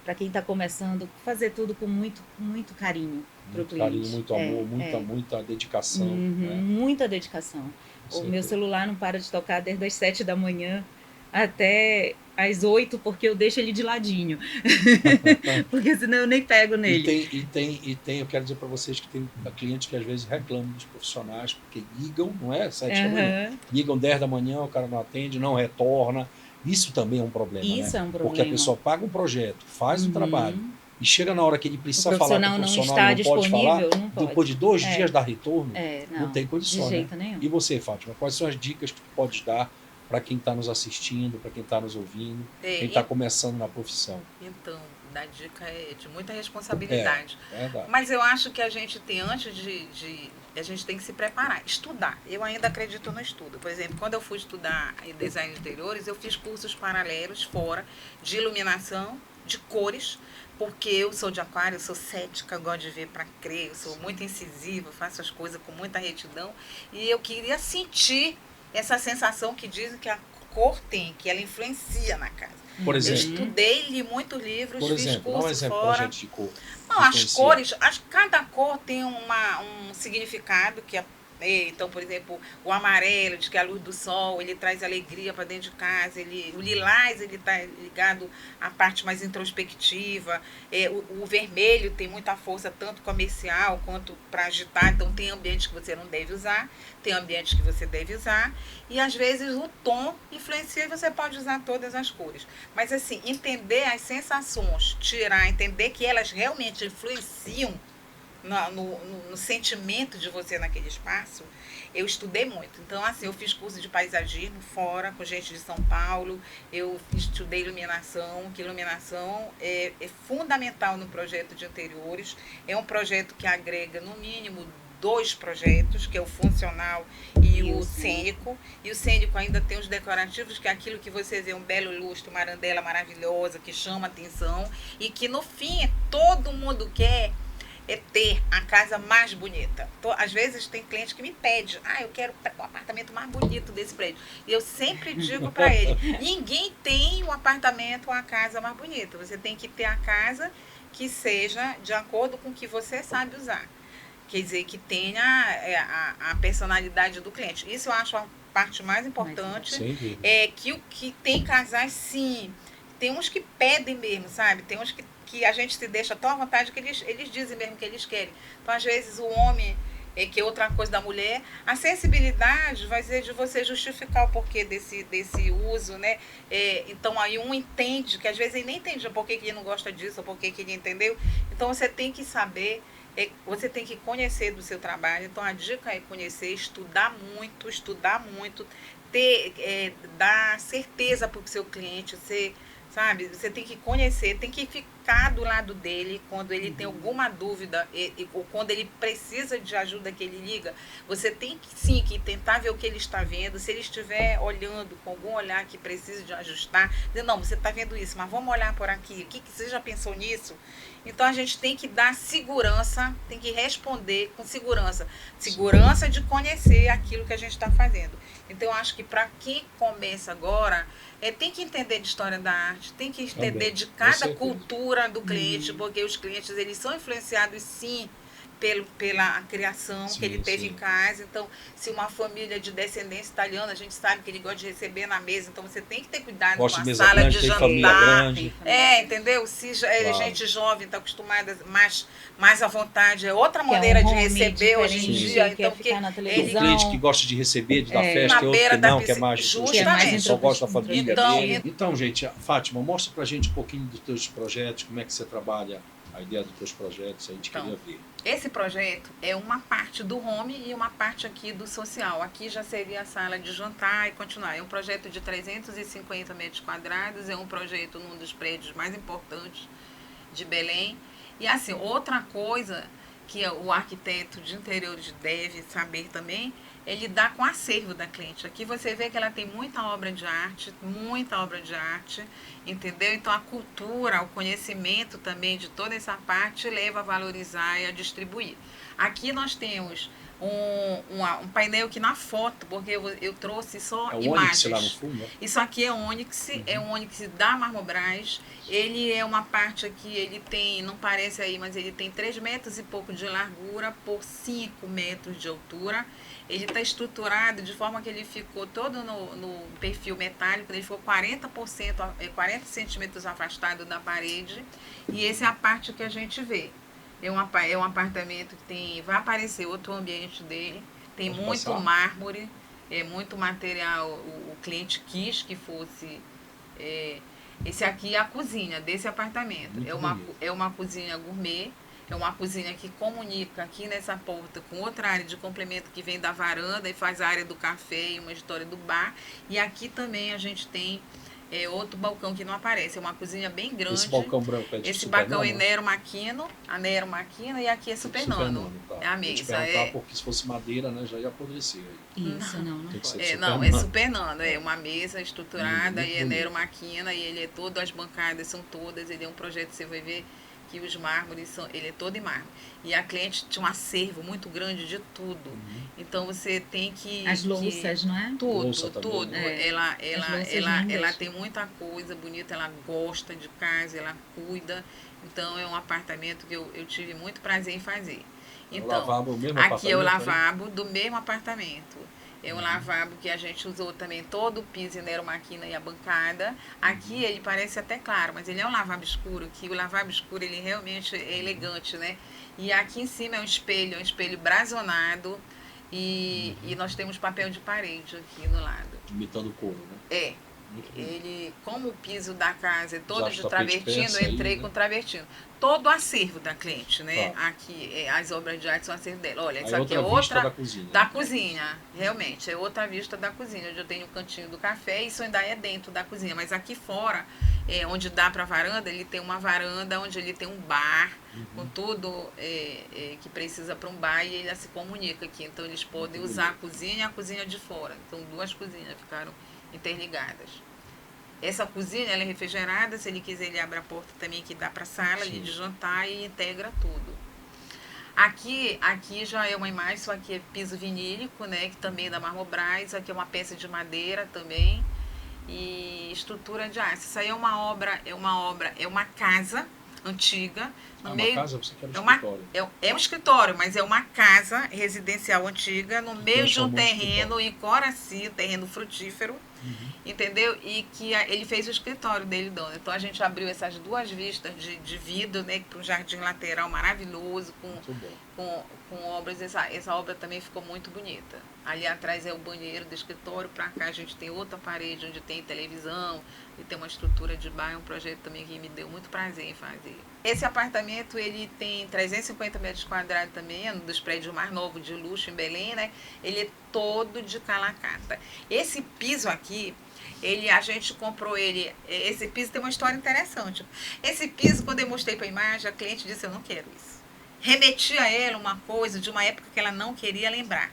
para quem está começando, fazer tudo com muito carinho para o cliente. Carinho, muito amor, muita dedicação. Né? Muita dedicação. O meu celular não para de tocar desde as 7 da manhã até às 8, porque eu deixo ele de ladinho. Porque senão eu nem pego nele. Eu quero dizer para vocês que tem clientes que às vezes reclamam dos profissionais, porque ligam, não é? 7 da manhã. Ligam 10 da manhã, o cara não atende, não retorna. Isso também é um problema, Isso né? É um problema. Porque a pessoa paga um projeto, faz um trabalho, e chega na hora que ele precisa falar com o profissional, não pode falar, não pode. Depois de 2 dias dá retorno, não tem condição. De jeito né? nenhum. E você, Fátima, quais são as dicas que tu podes dar para quem está nos assistindo, para quem está nos ouvindo, quem está começando na profissão? Então, a dica é de muita responsabilidade. É verdade. Mas eu acho que a gente tem, antes a gente tem que se preparar, estudar. Eu ainda acredito no estudo. Por exemplo, quando eu fui estudar em design de interiores, eu fiz cursos paralelos fora de iluminação, de cores, porque eu sou de aquário, eu sou cética, gosto de ver para crer, eu sou muito incisiva, faço as coisas com muita retidão, e eu queria sentir essa sensação que dizem que a cor tem, que ela influencia na casa. Por exemplo, eu estudei, li muitos livros, fiz cursos dá um exemplo fora. Pra gente de cor. Não, as cores, cada cor tem um significado que então, por exemplo, o amarelo, diz que é a luz do sol, ele traz alegria para dentro de casa, o lilás, ele está ligado à parte mais introspectiva, o vermelho tem muita força, tanto comercial quanto para agitar, então tem ambientes que você não deve usar, tem ambientes que você deve usar, e às vezes o tom influencia e você pode usar todas as cores. Mas assim, entender as sensações, entender que elas realmente influenciam no sentimento de você naquele espaço, eu estudei muito. Então, assim, eu fiz curso de paisagismo fora, com gente de São Paulo, eu estudei iluminação, que iluminação é fundamental no projeto de interiores, é um projeto que agrega, no mínimo, 2 projetos, que é o funcional e o cênico. E o cênico ainda tem os decorativos, que é aquilo que você vê, um belo lustre, uma arandela maravilhosa, que chama atenção, e que, no fim, todo mundo quer ter a casa mais bonita. Às vezes tem cliente que me pede, eu quero o apartamento mais bonito desse prédio. E eu sempre digo para ele, ninguém tem o apartamento ou a casa mais bonita. Você tem que ter a casa que seja de acordo com o que você sabe usar. Quer dizer, que tenha a personalidade do cliente. Isso eu acho a parte mais importante. Que tem casais, sim. Tem uns que pedem mesmo, sabe? Tem uns que a gente se deixa tão à vontade que eles dizem mesmo que eles querem. Então, às vezes, o homem, que é outra coisa da mulher, a sensibilidade vai ser de você justificar o porquê desse uso, né? Então, aí um entende, que às vezes ele nem entende o porquê que ele não gosta disso, o porquê que ele entendeu. Então, você tem que saber, você tem que conhecer do seu trabalho. Então, a dica é conhecer, estudar muito, dar certeza para o seu cliente, sabe? Você tem que conhecer, tem que ficar do lado dele quando ele tem alguma dúvida ou quando ele precisa de ajuda que ele liga. Você tem que, sim, que tentar ver o que ele está vendo. Se ele estiver olhando com algum olhar que precisa de ajustar, dizer, não, você está vendo isso, mas vamos olhar por aqui. O que você já pensou nisso? Então, a gente tem que dar segurança, tem que responder com segurança. Segurança de conhecer aquilo que a gente está fazendo. Então, eu acho que para quem começa agora, tem que entender de história da arte, tem que entender Também, de com cada certeza. cultura do cliente, porque os clientes, eles são influenciados, sim, pela criação Sim, que ele teve sim. em casa. Então, se uma família de descendência italiana, a gente sabe que ele gosta de receber na mesa, então você tem que ter cuidado Gosta com de a mesa sala grande, de tem jantar. família grande. Entendeu? Se Claro. gente jovem está acostumada mais à vontade, é outra Que é um maneira de home receber hoje em diferente, dia. quer Então, ficar na Tem um televisão. cliente que gosta de receber, de dar festa, Na tem outro beira que da não, que é piscina. mais Justamente. só gosta da família Então, dele. Então, gente, Fátima, mostra pra gente um pouquinho dos teus projetos, como é que você trabalha a ideia dos teus projetos, a gente Então, queria ver. esse projeto é uma parte do home e uma parte aqui do social. Aqui já seria a sala de jantar e continuar. É um projeto de 350 metros quadrados, é um projeto num dos prédios mais importantes de Belém. E assim, outra coisa que o arquiteto de interiores deve saber também é lidar com o acervo da cliente. Aqui você vê que ela tem muita obra de arte, entendeu? Então a cultura, o conhecimento também de toda essa parte leva a valorizar e a distribuir. Aqui nós temos um painel que na foto, porque eu trouxe só É o imagens. Onix lá no fundo, né? Isso aqui é Onix, é um Onix da Marmobras. Ele é uma parte aqui, ele tem, não parece aí, mas ele tem 3 metros e pouco de largura por 5 metros de altura. Ele está estruturado de forma que ele ficou todo no perfil metálico, ele ficou 40 centímetros afastado da parede. E essa é a parte que a gente vê. É um apartamento que tem, vai aparecer outro ambiente dele, tem Pode muito passar? mármore, muito material, o cliente quis que fosse. Esse aqui é a cozinha desse apartamento. Muito bonito. É uma cozinha gourmet, é uma cozinha que comunica aqui nessa porta com outra área de complemento que vem da varanda e faz a área do café e uma história do bar. E aqui também a gente tem outro balcão que não aparece, é uma cozinha bem grande. Esse balcão branco é de Esse Super balcão é Nano? Nero Maquino, a Nero Maquina, e aqui é Super Nano. Tá. É a Vou te mesa. perguntar, porque se fosse madeira, né, já ia apodrecer. Isso, não Tem que pode. ser É, Super não, é Nano. Super Nano, é uma mesa estruturada Muito e é bonito. Nero Maquina, e ele é todo, as bancadas são todas, ele é um projeto, você vai ver que os mármores são, ele é todo em mármore. E a cliente tinha um acervo muito grande de tudo. Então você tem que... As louças, não é? Louça Tudo, também, tudo. né? As louças Ela lindas. tem muita coisa bonita, ela gosta de casa, ela cuida. Então é um apartamento que eu tive muito prazer em fazer. O Então, lavabo, o mesmo aqui é o apartamento, lavabo do mesmo apartamento. É um lavabo que a gente usou também todo o piso Nero Maquina e a bancada. Aqui ele parece até claro, mas ele é um lavabo escuro, que o lavabo escuro ele realmente é elegante, né? E aqui em cima é um espelho brazonado e nós temos papel de parede aqui no lado. Imitando couro, né? Muito bonito. Ele, como o piso da casa é todo Os de tapete travertino, persa eu aí, entrei né? com travertino. Todo o acervo da cliente, né? Tá. Aqui, as obras de arte são acervo dela. Olha, Aí isso aqui é outra vista outra da cozinha. da cozinha, realmente, é outra vista da cozinha, onde eu tenho o cantinho do café, isso ainda é dentro da cozinha, mas aqui fora, onde dá para a varanda, ele tem uma varanda onde ele tem um bar, com tudo que precisa para um bar, e ele se comunica aqui, então eles podem Muito usar a bonito. cozinha e a cozinha de fora, então 2 cozinhas ficaram interligadas. Essa cozinha ela é refrigerada, se ele quiser ele abre a porta também que dá para a sala Sim. de jantar e integra tudo. Aqui já é uma imagem, isso aqui é piso vinílico, né, que também é da Marmobras, isso aqui é uma peça de madeira também, e estrutura de aço. Isso aí é uma casa antiga, no Uma meio... casa, você quer um É uma- escritório. É um escritório, mas é uma casa residencial antiga no meio de um transformou em terreno em Coraci, terreno frutífero, entendeu? E que ele fez o escritório dele, dono. Então a gente abriu essas 2 vistas de vidro, né, para um jardim lateral maravilhoso, Muito bom. com obras. Essa obra também ficou muito bonita. Ali atrás é o banheiro do escritório, para cá a gente tem outra parede onde tem televisão e tem uma estrutura de bar, é um projeto também que me deu muito prazer em fazer. Esse apartamento ele tem 350 metros quadrados também, é um dos prédios mais novos de luxo em Belém, né? Ele é todo de calacata. Esse piso aqui, A gente comprou ele. Esse piso tem uma história interessante. Esse piso, quando eu mostrei para a imagem, a cliente disse: eu não quero isso. Remetia a ela uma coisa de uma época que ela não queria lembrar.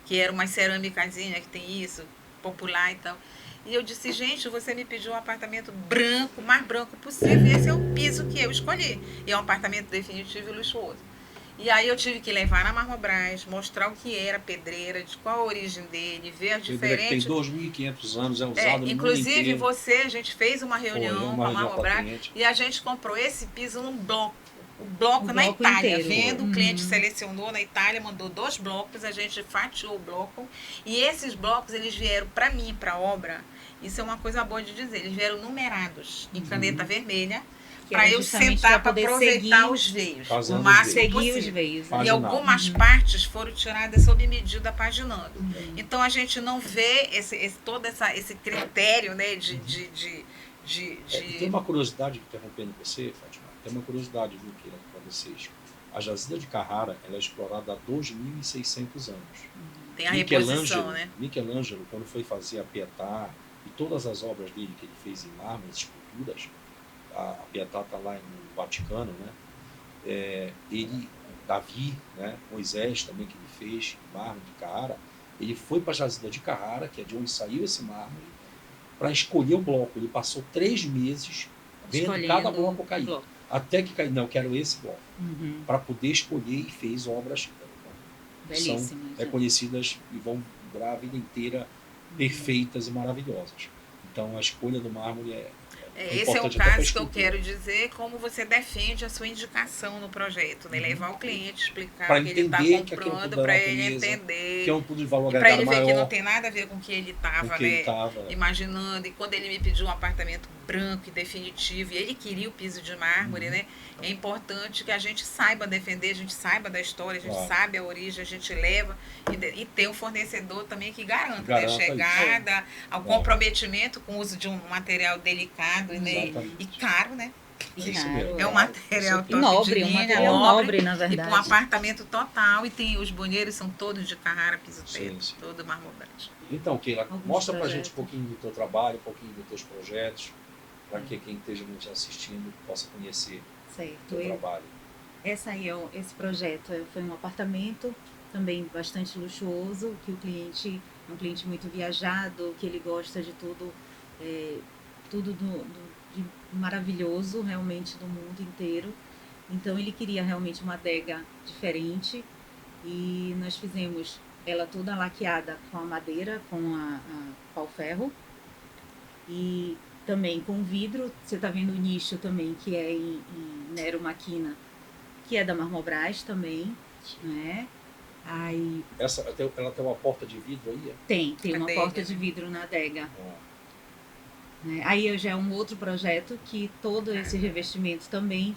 Que era uma cerâmicazinha que tem isso, popular e tal. E eu disse: gente, você me pediu um apartamento branco, o mais branco possível, e esse é o piso que eu escolhi. E é um apartamento definitivo e luxuoso. E aí eu tive que levar na Marmobras, mostrar o que era pedreira, de qual a origem dele, ver as diferentes... Tem 2.500 anos, é usado no mundo inclusive inteiro. A gente fez uma reunião com a Marmobras e a gente comprou esse piso num bloco. O bloco na Itália, inteiro. vendo, o cliente selecionou na Itália, mandou 2 blocos, a gente fatiou o bloco. E esses blocos, eles vieram para mim, para a obra, isso é uma coisa boa de dizer, eles vieram numerados em caneta vermelha, para eu sentar para aproveitar os veios, o máximo possível. Os veios, né? E algumas partes foram tiradas sob medida paginando. Então a gente não vê todo esse critério, né, Tem uma curiosidade, interrompendo você, Fátima, tem uma curiosidade, viu, Keila, para vocês. A jazida de Carrara, ela é explorada há 2.600 anos. Tem a reposição, né? Michelangelo, quando foi fazer a Pietà e todas as obras dele que ele fez em mármore, esculturas, a Pietà está lá no Vaticano, né? Davi, né? Moisés também, que ele fez em mármore de Carrara, ele foi para a jazida de Carrara, que é de onde saiu esse mármore, para escolher o bloco. Ele passou 3 meses vendo cada bloco cair. Até que caiu, não, eu quero esse bloco. Para poder escolher, e fez obras que são reconhecidas e vão durar a vida inteira, perfeitas e maravilhosas. Então a escolha do mármore esse é o caso que eu quero dizer, como você defende a sua indicação no projeto, né? Levar o cliente, explicar o que ele está comprando, para ele entender, que é um pulo de valor para ele ver maior, que não tem nada a ver com o que ele estava, né, imaginando. E quando ele me pediu um apartamento branco e definitivo, e ele queria o piso de mármore, né? É importante que a gente saiba defender, a gente saiba da história, a gente sabe a origem, a gente leva e ter um fornecedor também que garanta né? Chegada, ao comprometimento com o uso de um material delicado, né? E caro, né? É um material nobre, um material nobre, na verdade. E com um apartamento total, e tem os banheiros são todos de Carrara, piso teto, todo Marmobras. Então, Keila, mostra pra gente um pouquinho do teu trabalho, um pouquinho dos teus projetos, para que quem esteja nos assistindo possa conhecer o teu trabalho. Esse projeto foi um apartamento também bastante luxuoso, que o cliente é um cliente muito viajado, que ele gosta de tudo, tudo de maravilhoso realmente do mundo inteiro. Então ele queria realmente uma adega diferente, e nós fizemos ela toda laqueada com a madeira, com a pau-ferro, e também com vidro. Você está vendo o nicho também, que é em Nero Maquina, que é da Marmobras também, né? Aí, ela tem uma porta de vidro aí? Tem uma porta de vidro na adega. Aí já é um outro projeto que todo esse revestimento também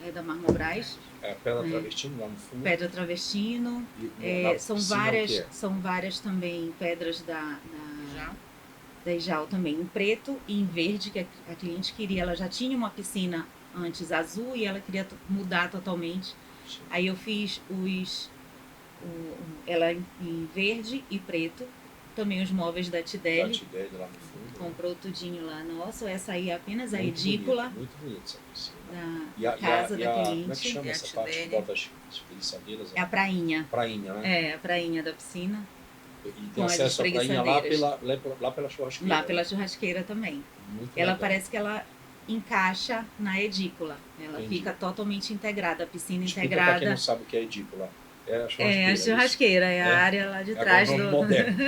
é da Marmobras. Pedra travertino lá no fundo. Pedra travertino. São várias também pedras da Ijal também, em preto e em verde, que a cliente queria. Ela já tinha uma piscina antes azul e ela queria mudar totalmente. Sim. Aí eu fiz ela em verde e preto. Também os móveis da Tideli. Lá no fundo. Comprou tudinho lá. Nossa, essa aí é apenas a edícula. Muito bonita essa piscina. Da casa da cliente. Como é que chama essa parte que bota as beiçadeiras? É a prainha. Prainha, né? É, a prainha da piscina. E tem acesso à prainha lá pela churrasqueira. Lá pela churrasqueira também. Ela parece que ela encaixa na edícula. Ela fica totalmente integrada, a piscina integrada. Para quem não sabe o que é edícula. A churrasqueira, é a área lá de trás do... moderno,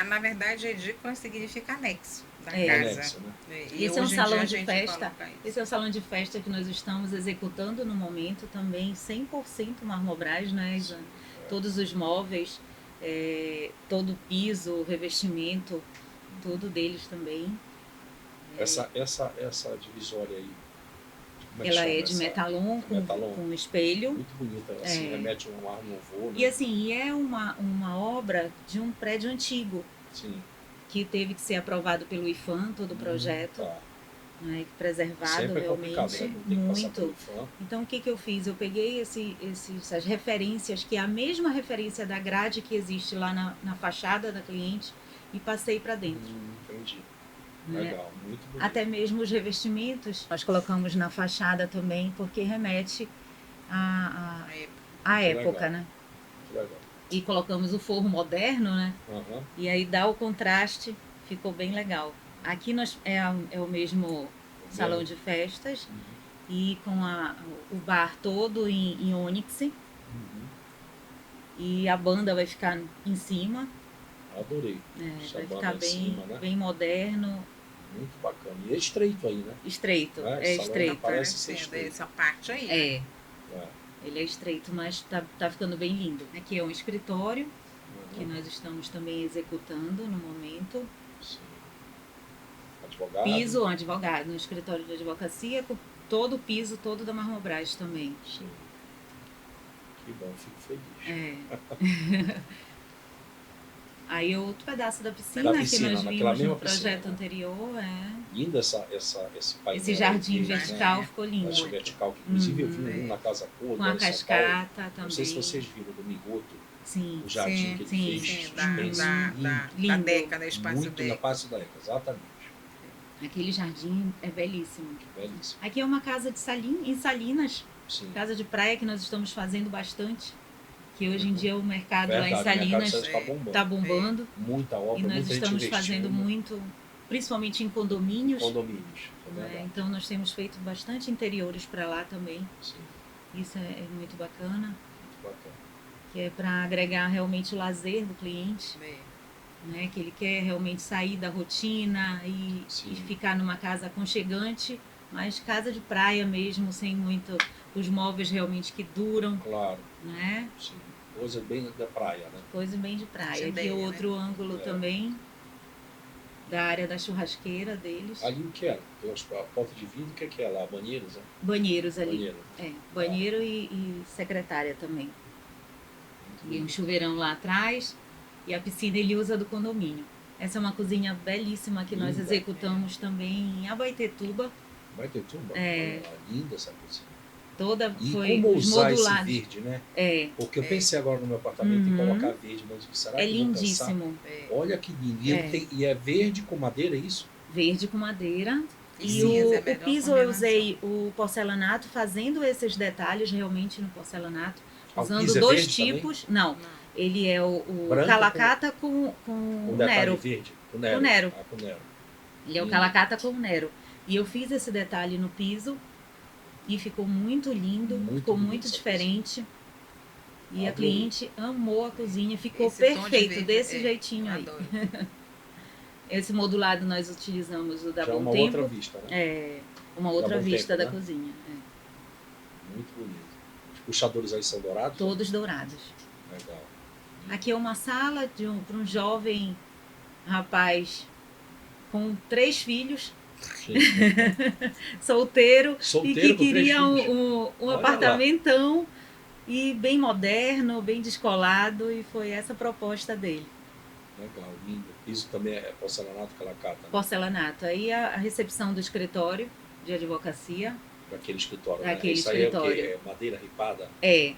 na verdade, edícula significa anexo da casa. Anexo, né? Esse é um salão de festa. Esse é o salão de festa que nós estamos executando no momento, também 100% Marmobras, né? Todos os móveis, todo o piso, revestimento, tudo deles também. Essa divisória aí, ela é de metalon com espelho. Muito bonita, assim, remete a um ar novo. Né? E assim, é uma obra de um prédio antigo. Sim. Que teve que ser aprovado pelo IFAM, todo o projeto. Né, preservado realmente, né? muito. Então o que eu fiz? Eu peguei essas referências, que é a mesma referência da grade que existe lá na fachada da cliente, e passei para dentro. Entendi. Né? Legal, muito bonito. Até mesmo os revestimentos nós colocamos na fachada também, porque remete à A época. época, legal. né? Muito legal. E colocamos o forro moderno, né? Aham. E aí dá o contraste, ficou bem legal. Aqui é o mesmo salão de festas Uhum. e com o bar todo em ônix, Uhum. e a banda vai ficar em cima. Adorei. Vai Essa ficar banda em bem, cima, né? bem moderno, Muito bacana. E é estreito aí, né? estreito. É, É salão estreito. parece ser Aparecendo estreito. essa parte aí. É, É. ele é estreito, mas tá ficando bem lindo. Aqui é um escritório que Uhum. nós estamos também executando no momento. Sim. Advogado. Piso, advogado, no escritório de advocacia, com todo o piso, todo da Marmobras também. Sim. Que bom, fico feliz. É. Aí outro pedaço da piscina, Da piscina, que nós naquela vimos mesma no projeto piscina, né? anterior. Linda esse painel. Esse jardim verde, vertical né? ficou lindo. Esse vertical, que inclusive eu vi Uhum. um na Casa Cor, Com lá a em São Paulo. cascata também. Não sei se vocês viram do Migoto, Sim. o jardim que ele sim, fez. Sim, da Lindo. Deca, né? Espaço muito na Deca. Passo da Eca, exatamente. Aquele jardim é belíssimo. Belíssimo. Aqui é uma casa em Salinas, Sim. casa de praia que nós estamos fazendo bastante. Que hoje em dia o mercado Verdade, lá em Salinas está bombando. está bombando. Muita obra, E nós muita gente estamos investindo. fazendo muito, principalmente em condomínios. Condomínios, é Né? verdade. Então nós temos feito bastante interiores para lá também. Sim, Isso é muito bacana, muito bacana. que é para agregar realmente o lazer do cliente, É. né? Que ele quer realmente sair da rotina e Sim. ficar numa casa aconchegante, mas casa de praia mesmo, sem muito os móveis realmente que duram, Claro, né? sim. Coisa bem da praia, né? Coisa bem de praia. Essa Aqui ideia, é né? outro ângulo É. também da área da churrasqueira deles. Ali o que era? Tem a porta de vidro, o que é lá? Banheiros, né? Banheiros ali. Banheiro. Banheiro e secretária também. Muito E um bonito. chuveirão lá atrás. E a piscina ele usa do condomínio. Essa é uma cozinha belíssima que nós Linda. executamos também em Abaetetuba. Vai ter tuba? É. Olha lá, linda essa cozinha. Toda E foi como usar esse modulada. verde, né? É Porque eu pensei agora no meu apartamento em Uhum. colocar verde, mas eu disse, será é que eu vou cansar? lindíssimo. É. Olha que lindo. E, ele e é verde com madeira, é isso? Verde com madeira. E E cinza é a o melhor piso eu combinação. usei o porcelanato, fazendo esses detalhes realmente no porcelanato. Ah, o Usando piso é dois verde também? tipos. Não, Não. ele é o Branco calacata com Um o detalhe Nero. verde? Com Nero. Com Nero. Ah, com Nero. Ele é o Lindo. calacata com o Nero. E eu fiz esse detalhe no piso e ficou muito lindo, Muito ficou bonito muito essa diferente. E a Adorei. cliente amou a cozinha, ficou Esse tom de perfeito, verde, desse jeitinho eu aí. adoro. Esse modulado nós utilizamos o da Já é Bom uma Tempo. outra vista, né? É uma outra Bom vista Tempo, da né? cozinha. Muito bonito. Os puxadores aí são dourados? Todos dourados. Legal. Aqui é uma sala para um jovem rapaz com 3 filhos, Sim. solteiro, Solteiro e que com 3 queria filhos. um Olha lá. apartamentão e bem moderno, bem descolado, e foi essa a proposta dele. Legal, lindo. Piso também é porcelanato calacata, né? Porcelanato. Aí a recepção do escritório de advocacia Daquele escritório, Daquele né? Isso aí é o escritório. quê? É madeira ripada? é,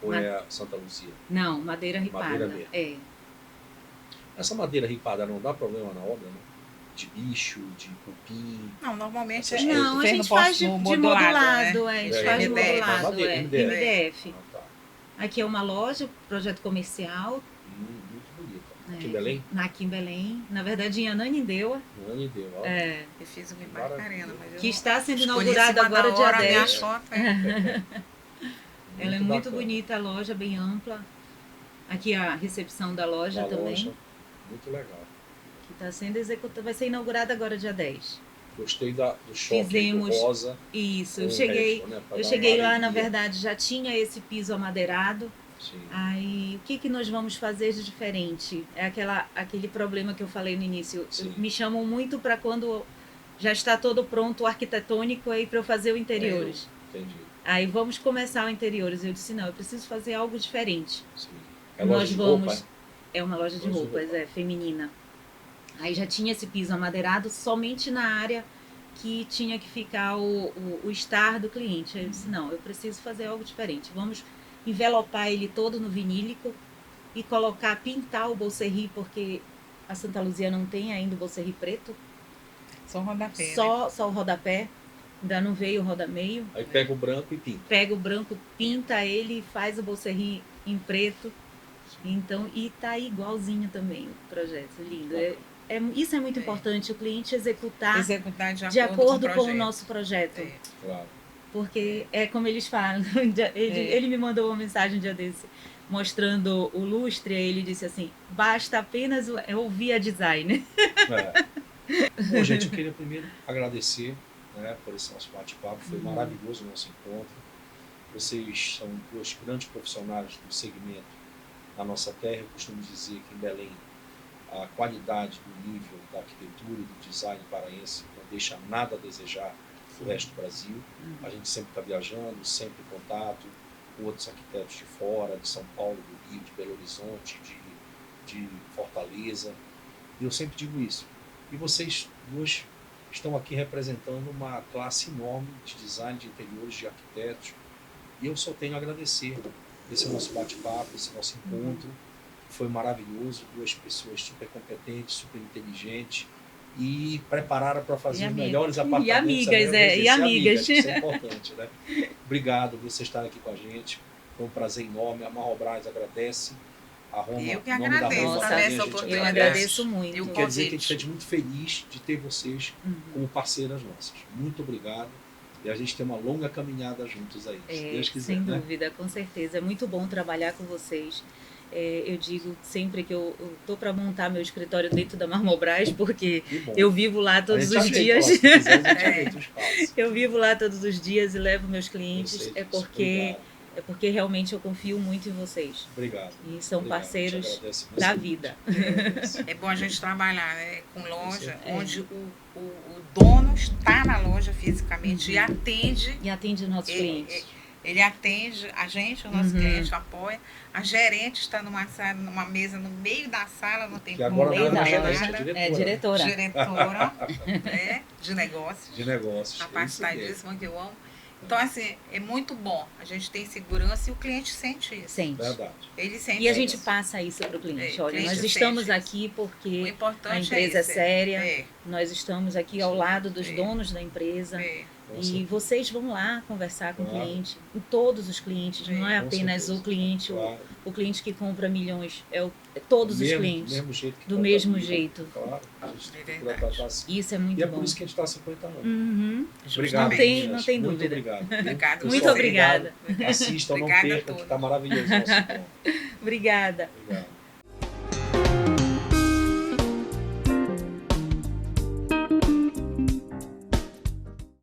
Ou é a Santa Luzia? não, madeira ripada. Madeira mesmo. É. Essa madeira ripada não dá problema na obra, né? De bicho, de cupim. Não, normalmente Essas é coisas. Não, a fez gente no faz de modulado, né? a gente É, faz de MDF. modulado, Madeira, MDF. MDF. Ah, tá. Aqui é uma loja, projeto comercial, Muito bonita. É. Aqui em Belém? aqui em Belém, na verdade em Ananindeua, No ano deu, ó. Eu fiz uma em Barcarena, mas eu que está sendo escolhi inaugurada em cima da agora dia hora, minha 10. foto, Ela é muito bacana. bonita, a loja bem ampla. Aqui a recepção da loja Da também, loja. Muito legal. que está sendo executada, vai ser inaugurada agora dia 10. Gostei do choque Fizemos- do rosa. Isso, com eu o cheguei, resto, né? Pra eu dar cheguei uma lá, na alegria. verdade, já tinha esse piso amadeirado. Sim. Aí, o que nós vamos fazer de diferente? É aquele problema que eu falei no início. Sim. Me chamam muito para quando já está todo pronto o arquitetônico aí para eu fazer o interiores. Entendi. Aí vamos começar o interiores. Eu disse, não, eu preciso fazer algo diferente. Sim. É loja Nós de vamos. roupa, É uma loja de Loja de roupas, roupa. feminina. Aí já tinha esse piso amadeirado somente na área que tinha que ficar o estar do cliente. Aí eu disse, não, eu preciso fazer algo diferente. Vamos envelopar ele todo no vinílico e pintar o bolserri, porque a Santa Luzia não tem ainda o Bolserri preto, Só rodapé. Né? só o rodapé, ainda não veio o rodameio. Aí pega o branco e pinta. Pega o branco, pinta ele, faz o Bolserri em preto. Então, e tá aí igualzinho também o projeto, lindo. Isso é muito importante, o cliente executar de acordo com o nosso projeto. Claro. Porque é como eles falam, ele me mandou uma mensagem um dia desse, mostrando o lustre, aí ele disse assim, basta apenas ouvir a design. Bom, gente, eu queria primeiro agradecer, né, por esse nosso bate-papo, foi maravilhoso o nosso encontro. Vocês são duas grandes profissionais do segmento na nossa terra. Eu costumo dizer que em Belém a qualidade do nível da arquitetura e do design paraense não deixa nada a desejar do resto do Brasil. A gente sempre está viajando, sempre em contato com outros arquitetos de fora, de São Paulo, do Rio, de Belo Horizonte, de Fortaleza. E eu sempre digo isso. E vocês duas estão aqui representando uma classe enorme de design de interiores, de arquitetos. E eu só tenho a agradecer esse nosso bate-papo, esse nosso encontro. Foi maravilhoso, duas pessoas super competentes, super inteligentes e prepararam para fazer os melhores apartamentos. E amigas, e amigas. Isso é importante, né? Obrigado por vocês estarem aqui com a gente. Foi um prazer enorme. A Marrobras agradece. A Roma, eu que agradeço essa oportunidade. Eu agradeço muito. Quer dizer que a gente está muito feliz de ter vocês como parceiras nossas. Muito obrigado. E a gente tem uma longa caminhada juntos aí, se Deus quiser. Sem dúvida, com certeza. É muito bom trabalhar com vocês. Eu digo sempre que eu estou para montar meu escritório dentro da Marmobras, porque eu vivo lá todos os dias. Eu vivo lá todos os dias e levo meus clientes. É porque realmente eu confio muito em vocês. Obrigado. E são parceiros da vida. É bom a gente trabalhar, né, com loja, onde o dono está na loja fisicamente e atende. E atende os nossos clientes. Ele atende a gente, o nosso cliente apoia. A gerente está numa sala, numa mesa no meio da sala, não tem como ler nada. É diretora. Diretora de negócios. De negócios. Capacitadíssima, que eu amo. Então, assim, é muito bom. A gente tem segurança e o cliente sente isso. Sente. Verdade. Ele sente e a gente passa isso para o cliente. Olha, nós estamos aqui porque a empresa é séria. Nós estamos aqui ao lado dos donos da empresa. E vocês vão lá conversar com o cliente, com todos os clientes, não é apenas o cliente, o cliente que compra milhões, todos os clientes, do mesmo jeito. Claro, isso é muito bom. E é por isso que a gente está há 50 anos. Obrigado, não tem dúvida. Muito obrigada. Assistam, não percam, que está maravilhoso. Obrigada. Obrigado.